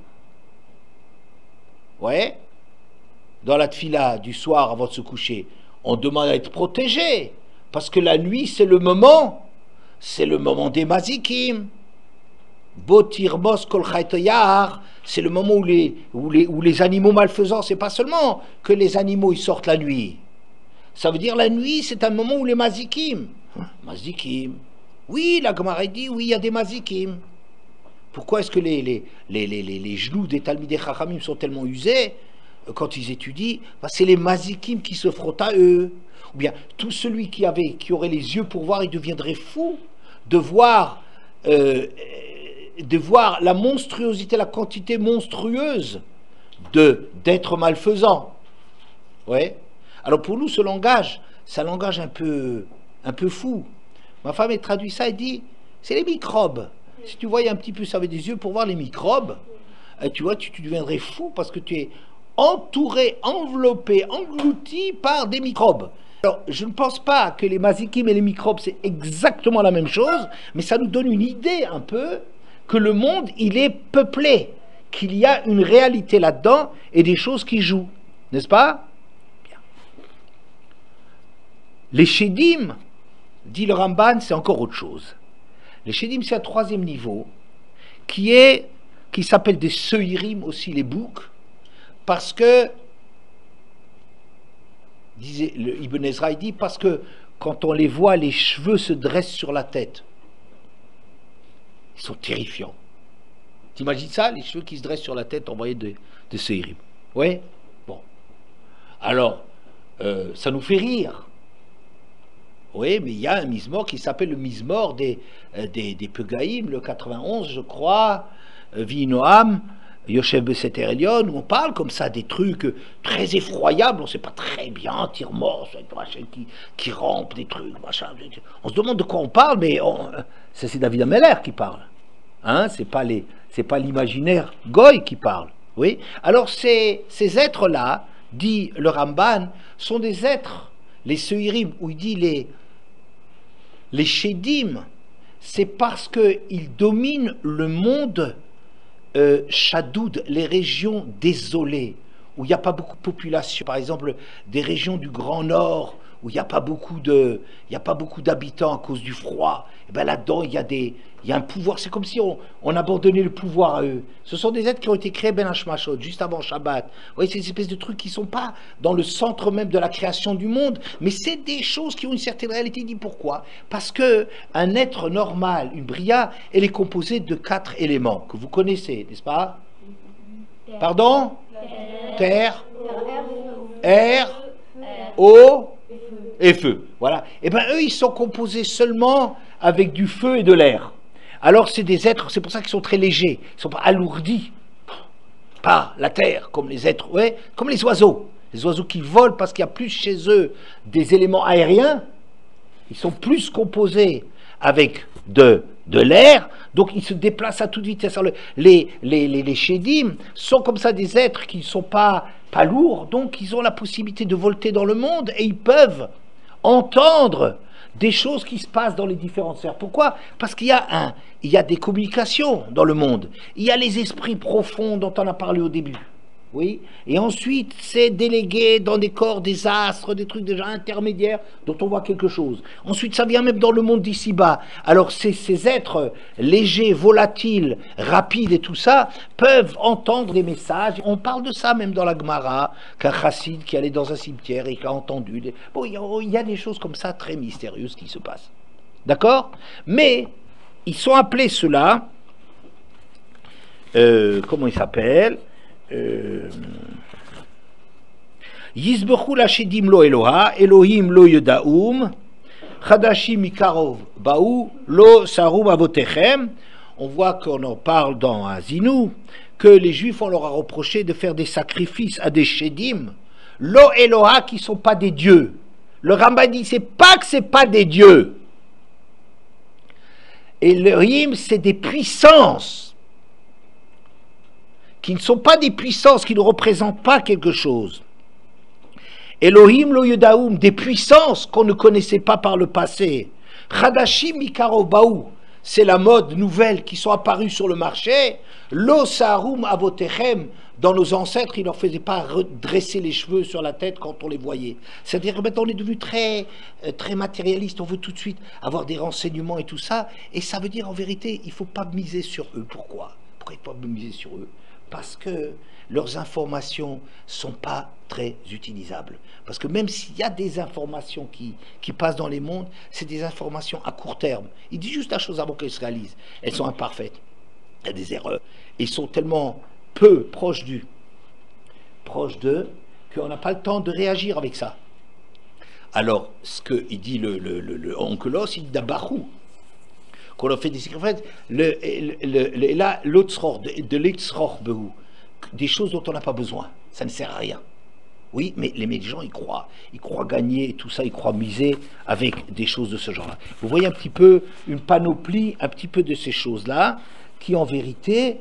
ouais, dans la tfila du soir avant de se coucher, on demande à être protégé, parce que la nuit c'est le moment des mazikim. Botirmos kol chaytoyar, c'est le moment où les animaux malfaisants, c'est pas seulement que les animaux ils sortent la nuit. Ça veut dire la nuit, c'est un moment où les mazikim. Mazikim. Oui, la Gemara dit, oui, il y a des mazikim. Pourquoi est-ce que les genoux des Talmidei Chachamim sont tellement usés quand ils étudient? C'est les mazikim qui se frottent à eux. Ou bien, tout celui qui aurait les yeux pour voir, il deviendrait fou de voir la monstruosité, la quantité monstrueuse d'êtres malfaisants. Ouais. Alors pour nous, ce langage, c'est un langage un peu fou. Ma femme, elle traduit ça et dit, c'est les microbes. Si tu voyais un petit peu ça avec des yeux pour voir les microbes, tu vois, tu deviendrais fou parce que tu es entouré, enveloppé, englouti par des microbes. Alors, je ne pense pas que les mazikim et les microbes, c'est exactement la même chose, mais ça nous donne une idée un peu que le monde, il est peuplé, qu'il y a une réalité là-dedans et des choses qui jouent. N'est-ce pas? Les Shedim, dit le Ramban, c'est encore autre chose. Les Shedim, c'est un troisième niveau qui s'appelle des Seirim aussi, les boucs, parce que, disait Ibn Ezra, il dit, parce que quand on les voit, les cheveux se dressent sur la tête. Ils sont terrifiants. T'imagines ça, les cheveux qui se dressent sur la tête envoyés de Seirim? Oui? Bon. Alors, ça nous fait rire. Oui, mais il y a un Mizmor qui s'appelle le Mizmor des Pegaïm, le 91, je crois, Vinoam, Yoshev Beseter Elion, où on parle comme ça des trucs très effroyables, on ne sait pas très bien, tire-mort, qui rampe, des trucs, machin. On se demande de quoi on parle, mais c'est David Ameller qui parle. Hein, c'est pas l'imaginaire Goy qui parle. Oui. Alors ces êtres-là, dit le Ramban, sont des êtres, les Seirim, où il dit les Shedim, c'est parce qu'ils dominent le monde Chadoud, les régions désolées, où il n'y a pas beaucoup de population, par exemple des régions du Grand Nord, où il n'y a pas beaucoup d'habitants à cause du froid, et ben là-dedans il y a un pouvoir, c'est comme si on abandonnait le pouvoir à eux. Ce sont des êtres qui ont été créés Ben Hashmashot, juste avant Shabbat. Vous voyez, c'est des espèces de trucs qui ne sont pas dans le centre même de la création du monde, mais c'est des choses qui ont une certaine réalité. Dit pourquoi? Parce que un être normal, une bria, elle est composée de 4 éléments que vous connaissez, n'est-ce pas? Pardon? Terre, air, eau et feu. Voilà. Et bien eux, ils sont composés seulement avec du feu et de l'air. Alors c'est des êtres, c'est pour ça qu'ils sont très légers. Ils ne sont pas alourdis par la terre, comme les êtres, ouais, comme les oiseaux. Les oiseaux qui volent parce qu'il y a plus chez eux des éléments aériens. Ils sont plus composés avec de l'air, donc ils se déplacent à toute vitesse. Alors, les Shedim sont comme ça des êtres qui ne sont pas lourds, donc ils ont la possibilité de volter dans le monde et ils peuvent entendre des choses qui se passent dans les différentes sphères. Pourquoi? Parce qu'il y a des communications dans le monde. Il y a les esprits profonds dont on a parlé au début. Oui, et ensuite c'est délégué dans des corps, des astres, des trucs déjà intermédiaires dont on voit quelque chose. Ensuite ça vient même dans le monde d'ici-bas. Alors ces êtres légers, volatiles, rapides et tout ça peuvent entendre des messages. On parle de ça même dans la Gemara, qu'un chassid qui allait dans un cimetière et qui a entendu. Bon, il y a des choses comme ça très mystérieuses qui se passent. D'accord? Mais ils sont appelés ceux-là, comment ils s'appellent? Yizbechu l'ashedim lo Eloha, Elohim lo Yedaum, Chadashim mikarov baou, lo sarum avotechem. On voit qu'on en parle dans Azinu, que les Juifs, on leur a reproché de faire des sacrifices à des shedim, lo Eloha, qui ne sont pas des dieux. Le Rambam dit, c'est pas que c'est pas des dieux. Elohim, c'est des puissances qui ne sont pas des puissances, qui ne représentent pas quelque chose. Elohim lo Yedaum, des puissances qu'on ne connaissait pas par le passé. Chadashim mikaro baou, c'est la mode nouvelle qui sont apparues sur le marché. Lo sarum avotechem, dans nos ancêtres, ils ne leur faisaient pas redresser les cheveux sur la tête quand on les voyait. C'est-à-dire que maintenant on est devenu très matérialiste, on veut tout de suite avoir des renseignements et tout ça, et ça veut dire en vérité, il ne faut pas miser sur eux. Pourquoi? Pourquoi il ne faut pas miser sur eux? Parce que leurs informations ne sont pas très utilisables. Parce que même s'il y a des informations qui passent dans les mondes, c'est des informations à court terme. Il dit juste la chose avant qu'elles se réalisent. Elles sont imparfaites. Il y a des erreurs. Ils sont tellement peu proches d'eux, qu'on n'a pas le temps de réagir avec ça. Alors, ce qu'il dit le Onkelos, il dit d'Abarou, qu'on a fait des sacrifices, là, de l'Etzror Behu, des choses dont on n'a pas besoin, ça ne sert à rien. Oui, mais les gens, ils croient gagner et tout ça, ils croient miser avec des choses de ce genre-là. Vous voyez un petit peu une panoplie, un petit peu de ces choses-là, qui en vérité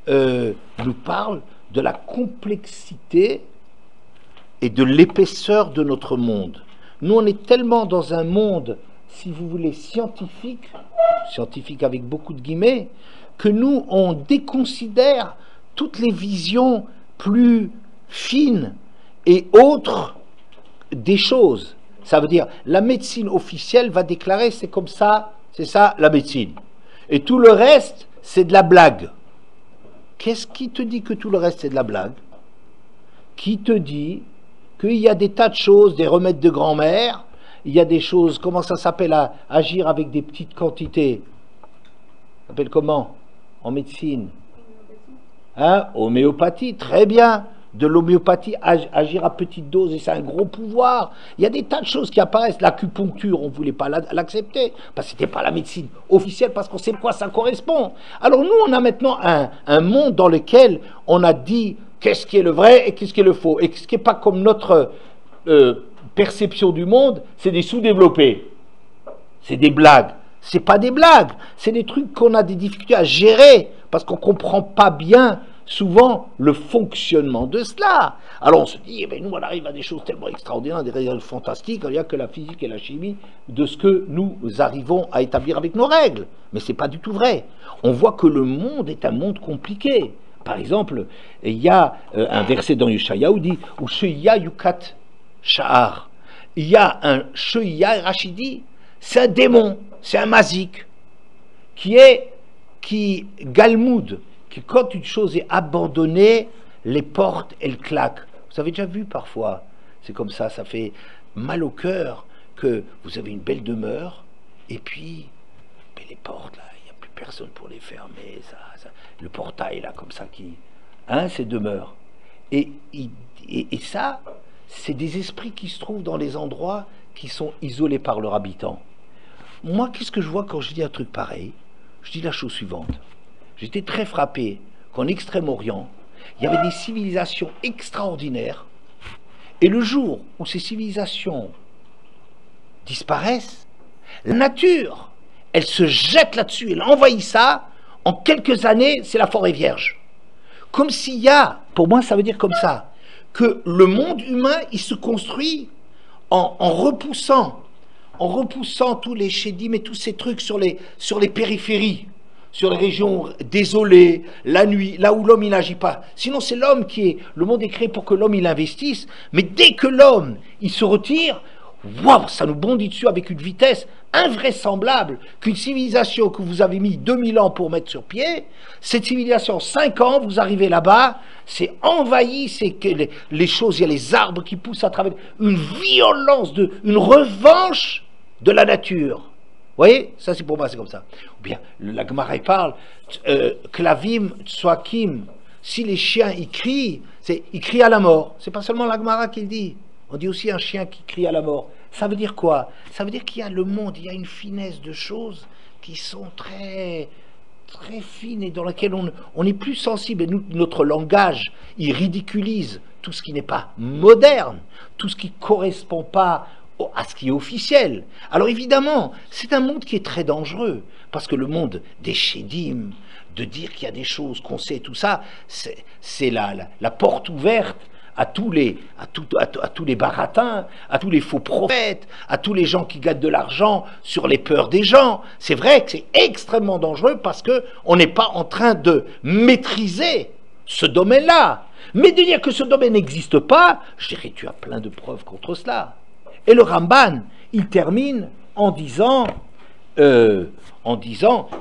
nous parlent de la complexité et de l'épaisseur de notre monde. Nous, on est tellement dans un monde, si vous voulez, scientifique avec beaucoup de guillemets, que nous, on déconsidère toutes les visions plus fines et autres des choses. Ça veut dire, la médecine officielle va déclarer, c'est comme ça, c'est ça la médecine. Et tout le reste, c'est de la blague. Qu'est-ce qui te dit que tout le reste, c'est de la blague? Qui te dit qu'il y a des tas de choses, des remèdes de grand-mère, il y a des choses, comment ça s'appelle, à agir avec des petites quantités? Ça s'appelle comment en médecine? Hein? Homéopathie, très bien. De l'homéopathie, agir à petite dose, et c'est un gros pouvoir. Il y a des tas de choses qui apparaissent. L'acupuncture, on ne voulait pas l'accepter, parce que ce n'était pas la médecine officielle, parce qu'on sait à quoi ça correspond. Alors nous, on a maintenant un monde dans lequel on a dit qu'est-ce qui est le vrai et qu'est-ce qui est le faux. Et ce qui n'est pas comme notre perception du monde, c'est des sous-développés. C'est des blagues. C'est pas des blagues, c'est des trucs qu'on a des difficultés à gérer, parce qu'on ne comprend pas bien souvent le fonctionnement de cela. Alors on se dit, eh bien, nous on arrive à des choses tellement extraordinaires, des règles fantastiques, il n'y a que la physique et la chimie de ce que nous arrivons à établir avec nos règles. Mais ce n'est pas du tout vrai. On voit que le monde est un monde compliqué. Par exemple, il y a un verset dans Yeshayahu où dit « Sheya yukat sha'ar ». Il y a un Sheya, Rachidi, c'est un démon, c'est un mazik, qui galmoude, qui quand une chose est abandonnée, les portes, elles claquent. Vous avez déjà vu parfois, c'est comme ça fait mal au cœur que vous avez une belle demeure, et puis les portes, là, il n'y a plus personne pour les fermer, le portail, là, comme ça, ces demeures. Et ça, c'est des esprits qui se trouvent dans les endroits qui sont isolés par leurs habitants. Moi, qu'est-ce que je vois quand je dis un truc pareil? Je dis la chose suivante. J'étais très frappé qu'en Extrême-Orient, il y avait des civilisations extraordinaires, et le jour où ces civilisations disparaissent, la nature, elle se jette là-dessus, elle envahit ça, en quelques années, c'est la forêt vierge. Comme s'il y a, pour moi ça veut dire comme ça, que le monde humain, il se construit en repoussant tous les chédim et tous ces trucs sur les périphéries, sur les régions désolées, la nuit, là où l'homme il n'agit pas. Sinon c'est l'homme le monde est créé pour que l'homme il investisse, mais dès que l'homme il se retire, waouh, ça nous bondit dessus avec une vitesse invraisemblable, qu'une civilisation que vous avez mis 2000 ans pour mettre sur pied, cette civilisation, 5 ans, vous arrivez là-bas, c'est envahi, c'est que les choses, il y a les arbres qui poussent à travers, une violence, une revanche de la nature. Vous voyez, ça c'est pour moi, c'est comme ça. Ou bien, la Gemara parle, Klavim, Tsoakim, si les chiens ils crient à la mort. C'est pas seulement la Gemara qui le dit. On dit aussi un chien qui crie à la mort. Ça veut dire quoi? Ça veut dire qu'il y a le monde, il y a une finesse de choses qui sont très, très fines et dans laquelle on est plus sensible. Et notre langage, il ridiculise tout ce qui n'est pas moderne, tout ce qui ne correspond pas à ce qui est officiel. Alors évidemment, c'est un monde qui est très dangereux, parce que le monde des chédim, de dire qu'il y a des choses qu'on sait, tout ça, c'est la porte ouverte à tous les baratins, à tous les faux prophètes, à tous les gens qui gagnent de l'argent sur les peurs des gens. C'est vrai que c'est extrêmement dangereux parce qu'on n'est pas en train de maîtriser ce domaine-là. Mais de dire que ce domaine n'existe pas, je dirais tu as plein de preuves contre cela. Et le Ramban, il termine en disant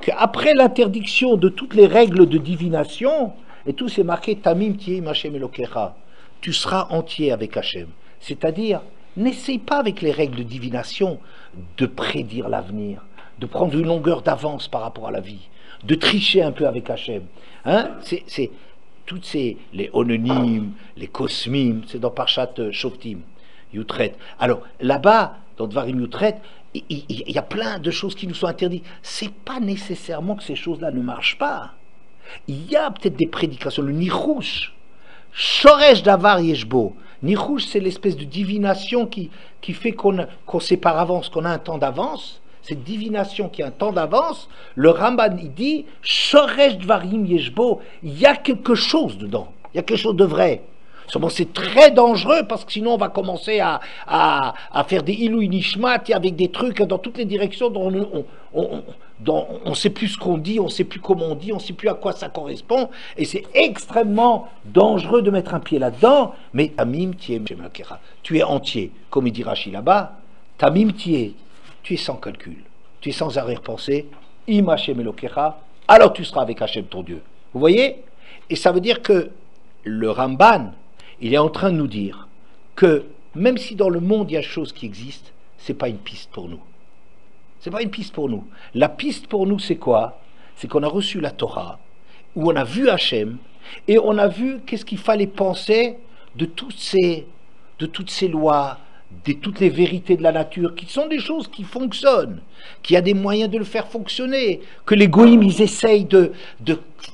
qu'après l'interdiction de toutes les règles de divination, et tout c'est marqué Tamim Tiyeh Hashem Elokecha, tu seras entier avec Hachem. C'est-à-dire, n'essaye pas avec les règles de divination de prédire l'avenir, de prendre une longueur d'avance par rapport à la vie, de tricher un peu avec Hachem. C'est toutes les ononymes, les kosmim, c'est dans Parshat Shoftim, Yutret. Alors là-bas, dans Dvarim Yutret, il y a plein de choses qui nous sont interdites. C'est pas nécessairement que ces choses-là ne marchent pas. Il y a peut-être des prédications, le nirouche, Shoresh Davar Yeshbo. Nirouche, c'est l'espèce de divination qui fait qu'on sait par avance, qu'on a un temps d'avance. Cette divination qui a un temps d'avance, le Ramban il dit Shoresh Dvarim Yeshbo, il y a quelque chose dedans, il y a quelque chose de vrai. Seulement c'est très dangereux parce que sinon on va commencer à faire des Ilou Nishmat avec des trucs dans toutes les directions dont on ne sait plus ce qu'on dit, on ne sait plus comment on dit, on ne sait plus à quoi ça correspond, et c'est extrêmement dangereux de mettre un pied là-dedans. Mais Tamim Tiyeh, tu es entier, comme il dit Rashi là-bas, Tamim Tiyeh, tu es sans calcul, tu es sans arrière-pensée, Im Hashem Elokecha, alors tu seras avec Hashem ton Dieu. Vous voyez? Et ça veut dire que le Ramban, il est en train de nous dire que même si dans le monde il y a des choses qui existent, c'est pas une piste pour nous. C'est pas une piste pour nous. La piste pour nous, c'est quoi? C'est qu'on a reçu la Torah, où on a vu Hachem, et on a vu qu'est-ce qu'il fallait penser de toutes ces lois, de toutes les vérités de la nature, qui sont des choses qui fonctionnent, qu'il y a des moyens de le faire fonctionner, que les goïms, ils essayent de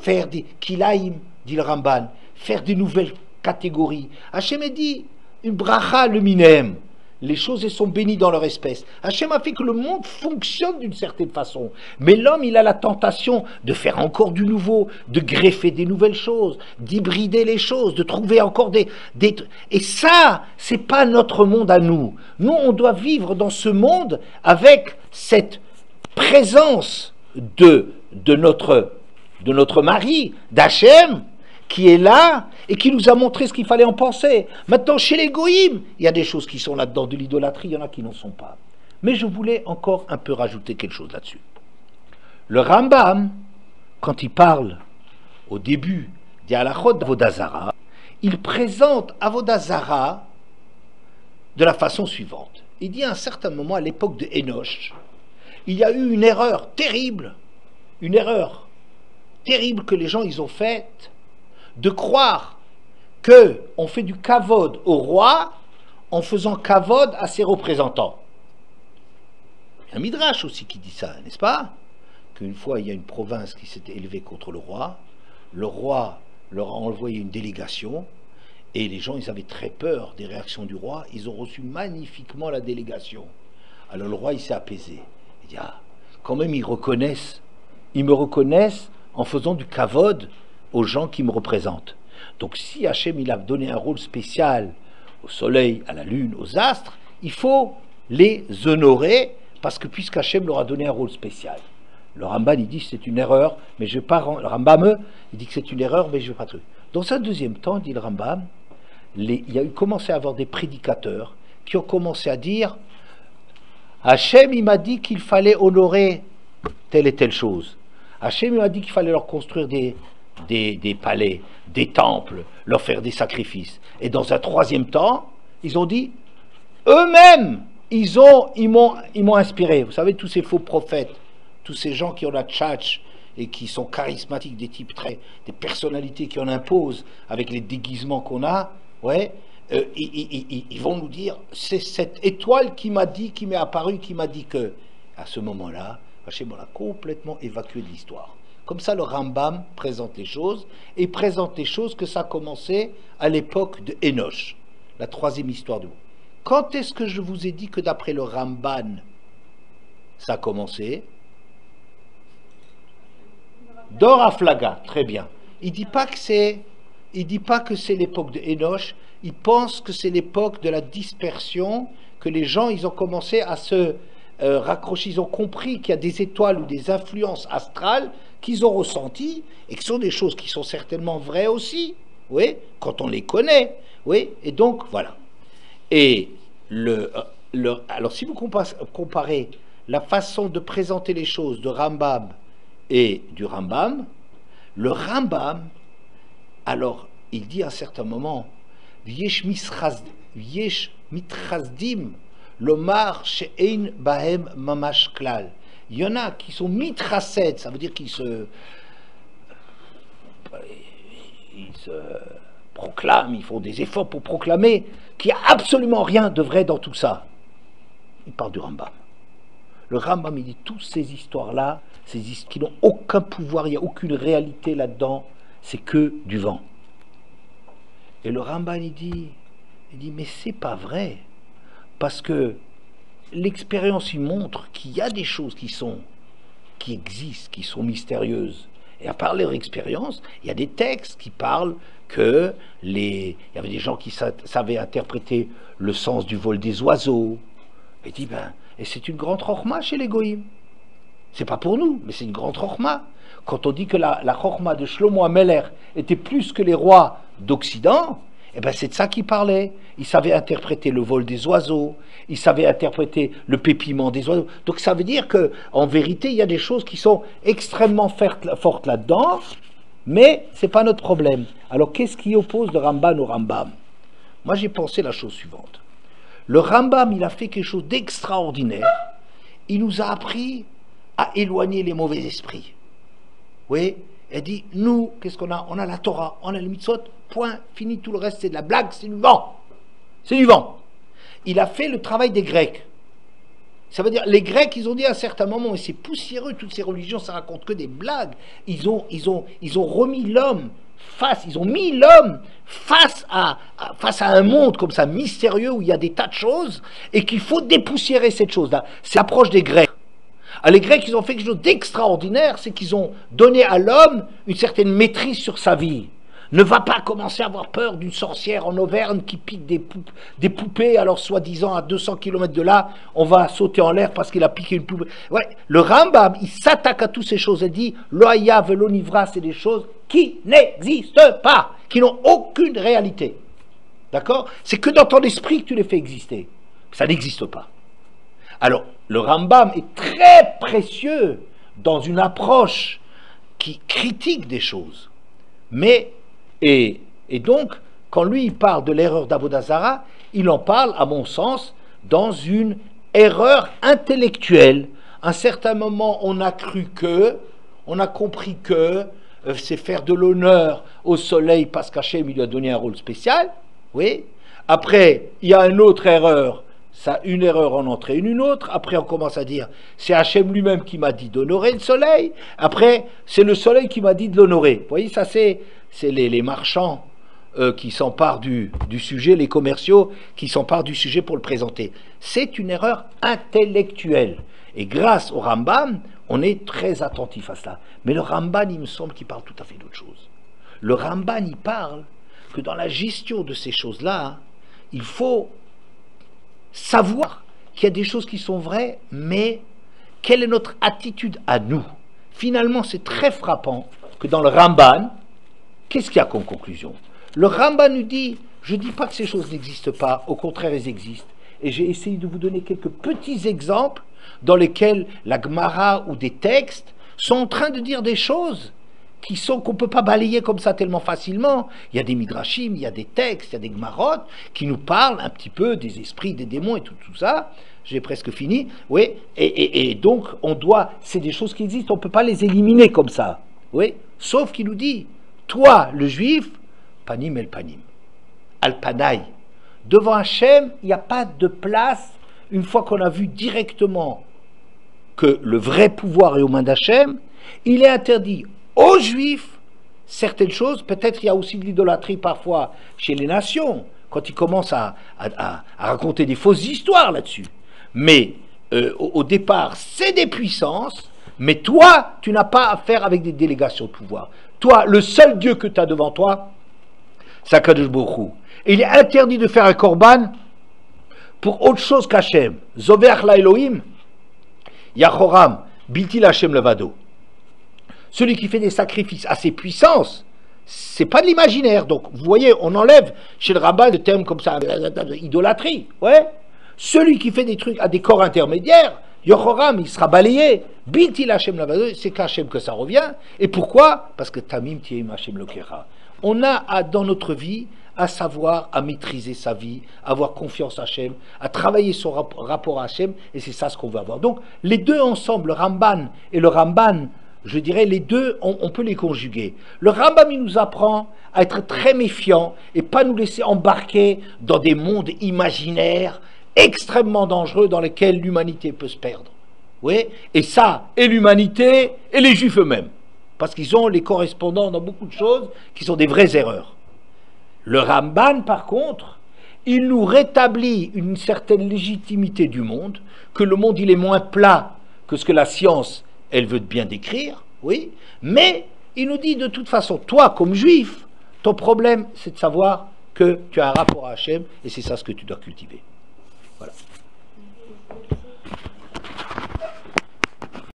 faire des kilaïm, dit le Ramban, faire des nouvelles catégories. Hachem a dit, une bracha le minem, les choses elles sont bénies dans leur espèce. Hachem a fait que le monde fonctionne d'une certaine façon. Mais l'homme, il a la tentation de faire encore du nouveau, de greffer des nouvelles choses, d'hybrider les choses, de trouver encore des... Et ça, c'est pas notre monde à nous. Nous, on doit vivre dans ce monde avec cette présence de notre mari, d'Hachem, qui est là et qui nous a montré ce qu'il fallait en penser. Maintenant, chez les goïms, il y a des choses qui sont là-dedans, de l'idolâtrie, il y en a qui n'en sont pas. Mais je voulais encore un peu rajouter quelque chose là-dessus. Le Rambam, quand il parle au début des halachot d'Avodazara, il présente Avodazara de la façon suivante. Il dit à un certain moment, à l'époque de Enoch, il y a eu une erreur terrible que les gens ils ont faite, de croire qu'on fait du kavod au roi en faisant kavod à ses représentants. Il y a un midrash aussi qui dit ça, n'est-ce pas? Qu'une fois il y a une province qui s'était élevée contre le roi leur a envoyé une délégation, et les gens ils avaient très peur des réactions du roi, ils ont reçu magnifiquement la délégation. Alors le roi il s'est apaisé, il dit ah, quand même ils me reconnaissent en faisant du kavod aux gens qui me représentent. Donc si Hachem il a donné un rôle spécial au soleil, à la lune, aux astres, il faut les honorer parce que puisque Hachem leur a donné un rôle spécial. Le Rambam il dit c'est une erreur, mais je vais pas. Le Rambam il dit que c'est une erreur, mais je vais pas truc. Dans un deuxième temps, dit le Rambam, il y a eu commencé à avoir des prédicateurs qui ont commencé à dire Hachem il m'a dit qu'il fallait honorer telle et telle chose. Hachem il m'a dit qu'il fallait leur construire des palais, des temples, leur faire des sacrifices. Et dans un troisième temps, ils ont dit, eux-mêmes, ils m'ont inspiré. Vous savez, tous ces faux prophètes, tous ces gens qui ont la tchatch et qui sont charismatiques, des types des personnalités qui en imposent avec les déguisements qu'on a, ouais, ils vont nous dire, c'est cette étoile qui m'est apparue, qui m'a dit que, à ce moment-là, Hachem a complètement évacué de l'histoire. Comme ça, le Rambam présente les choses, et présente les choses que ça a commencé à l'époque de Enoch, la troisième histoire du monde. Quand est-ce que je vous ai dit que d'après le Ramban, ça a commencé? Dor Aflaga, très bien. Il dit pas que c'est l'époque de Enoch, il pense que c'est l'époque de la dispersion, que les gens, ils ont commencé à se raccrocher, ils ont compris qu'il y a des étoiles ou des influences astrales qu'ils ont ressenties et qui sont des choses qui sont certainement vraies aussi, oui, quand on les connaît, oui, et donc voilà. Et alors si vous comparez la façon de présenter les choses de Rambam et du Rambam, le Rambam, alors il dit à un certain moment, Yesh mitrasdim lomar she'ein bahem mamash klal. Il y en a qui sont mitrased, ça veut dire qu'ils se proclament, ils font des efforts pour proclamer qu'il n'y a absolument rien de vrai dans tout ça. Il parle du Rambam. Le Rambam, il dit toutes ces histoires-là, ces histoires qui n'ont aucun pouvoir, il n'y a aucune réalité là-dedans, c'est que du vent. Et le Rambam, il dit mais c'est pas vrai, parce que l'expérience, il montre qu'il y a des choses qui existent, qui sont mystérieuses. Et à part leur expérience, il y a des textes qui parlent que il y avait des gens qui savaient interpréter le sens du vol des oiseaux. Et dit et c'est une grande chorma chez les goïms. C'est pas pour nous, mais c'est une grande chorma. Quand on dit que la chorma de Shlomo HaMelech était plus que les rois d'Occident, eh ben c'est de ça qu'il parlait. Il savait interpréter le vol des oiseaux, il savait interpréter le pépiment des oiseaux. Donc ça veut dire que, en vérité, il y a des choses qui sont extrêmement fortes là-dedans, mais c'est pas notre problème. Alors qu'est-ce qui oppose le Rambam au Rambam? Moi j'ai pensé la chose suivante. Le Rambam, il a fait quelque chose d'extraordinaire. Il nous a appris à éloigner les mauvais esprits. Oui, elle dit, nous, qu'est-ce qu'on a? On a la Torah, on a le mitzvot, point, fini, tout le reste c'est de la blague, c'est du vent. C'est du vent. Il a fait le travail des Grecs. Ça veut dire, les Grecs, ils ont dit à un certain moment, et c'est poussiéreux, toutes ces religions, ça raconte que des blagues. Ils ont remis l'homme ils ont mis l'homme face à un monde comme ça, mystérieux, où il y a des tas de choses, et qu'il faut dépoussiérer cette chose-là. C'est l'approche des Grecs. Les Grecs, ils ont fait quelque chose d'extraordinaire, c'est qu'ils ont donné à l'homme une certaine maîtrise sur sa vie. Ne va pas commencer à avoir peur d'une sorcière en Auvergne qui pique des poupées, alors soi-disant à 200 km de là, on va sauter en l'air parce qu'il a piqué une poupée. Ouais, le Rambam, il s'attaque à toutes ces choses et dit « Loaya velonivra », c'est des choses qui n'existent pas, qui n'ont aucune réalité. D'accord? C'est que dans ton esprit que tu les fais exister. Ça n'existe pas. Alors, le Rambam est très précieux dans une approche qui critique des choses. Mais, et donc, quand lui il parle de l'erreur d'Avodah Zarah, il en parle, à mon sens, dans une erreur intellectuelle. À un certain moment, on a cru que, on a compris que c'est faire de l'honneur au soleil parce qu'Hachem il lui a donné un rôle spécial. Oui. Après, il y a une autre erreur. Ça, une erreur en entrée, une autre. Après, on commence à dire, c'est Hachem lui-même qui m'a dit d'honorer le soleil. Après, c'est le soleil qui m'a dit de l'honorer. Vous voyez, ça, c'est les marchands qui s'emparent du sujet, les commerciaux qui s'emparent du sujet pour le présenter. C'est une erreur intellectuelle. Et grâce au Rambam, on est très attentif à cela. Mais le Ramban, il me semble qu'il parle tout à fait d'autre chose. Le Ramban, il parle que dans la gestion de ces choses-là, il faut savoir qu'il y a des choses qui sont vraies, mais quelle est notre attitude à nous? Finalement, c'est très frappant que dans le Ramban, qu'est-ce qu'il y a comme conclusion? Le Ramban nous dit, je ne dis pas que ces choses n'existent pas, au contraire, elles existent. Et j'ai essayé de vous donner quelques petits exemples dans lesquels la Gemara ou des textes sont en train de dire des choses qu'on ne peut pas balayer comme ça tellement facilement. Il y a des midrashim, il y a des textes, il y a des Gemarot qui nous parlent un petit peu des esprits, des démons et tout ça. J'ai presque fini. Oui. Et donc, c'est des choses qui existent, on ne peut pas les éliminer comme ça. Oui. Sauf qu'il nous dit, toi, le juif, panim el panim, al panaï. Devant Hachem, il n'y a pas de place, une fois qu'on a vu directement que le vrai pouvoir est aux mains d'Hachem, il est interdit aux Juifs certaines choses. Peut-être il y a aussi de l'idolâtrie parfois chez les nations, quand ils commencent à raconter des fausses histoires là-dessus. Mais au départ, c'est des puissances, mais toi, tu n'as pas à faire avec des délégations de pouvoir. Toi, le seul Dieu que tu as devant toi, c'est Akadosh Baruch Hu. Et il est interdit de faire un korban pour autre chose qu'Hachem. Zover la Elohim, Yachoram, Bilti Lachem Levado. Celui qui fait des sacrifices à ses puissances, c'est pas de l'imaginaire. Donc, vous voyez, on enlève chez le rabbin des termes comme ça, idolâtrie. Ouais. Celui qui fait des trucs à des corps intermédiaires, Yochoram, il sera balayé. Bilti Lachem Levado, c'est qu'Hachem que ça revient. Et pourquoi? Parce que Tamim Tiem Hachem Lokera. On a dans notre vie à savoir, à maîtriser sa vie, à avoir confiance à Hachem, à travailler son rapport à Hachem, et c'est ça ce qu'on veut avoir. Donc, les deux ensemble, le Ramban et le Ramban, je dirais, les deux, on peut les conjuguer. Le Rambam, il nous apprend à être très méfiant et pas nous laisser embarquer dans des mondes imaginaires extrêmement dangereux dans lesquels l'humanité peut se perdre. Oui, et ça, et l'humanité, et les Juifs eux-mêmes. Parce qu'ils ont les correspondants dans beaucoup de choses qui sont des vraies erreurs. Le Ramban, par contre, il nous rétablit une certaine légitimité du monde, que le monde, il est moins plat que ce que la science, elle veut bien décrire, oui, mais il nous dit de toute façon, toi, comme juif, ton problème, c'est de savoir que tu as un rapport à Hachem, et c'est ça ce que tu dois cultiver. Voilà.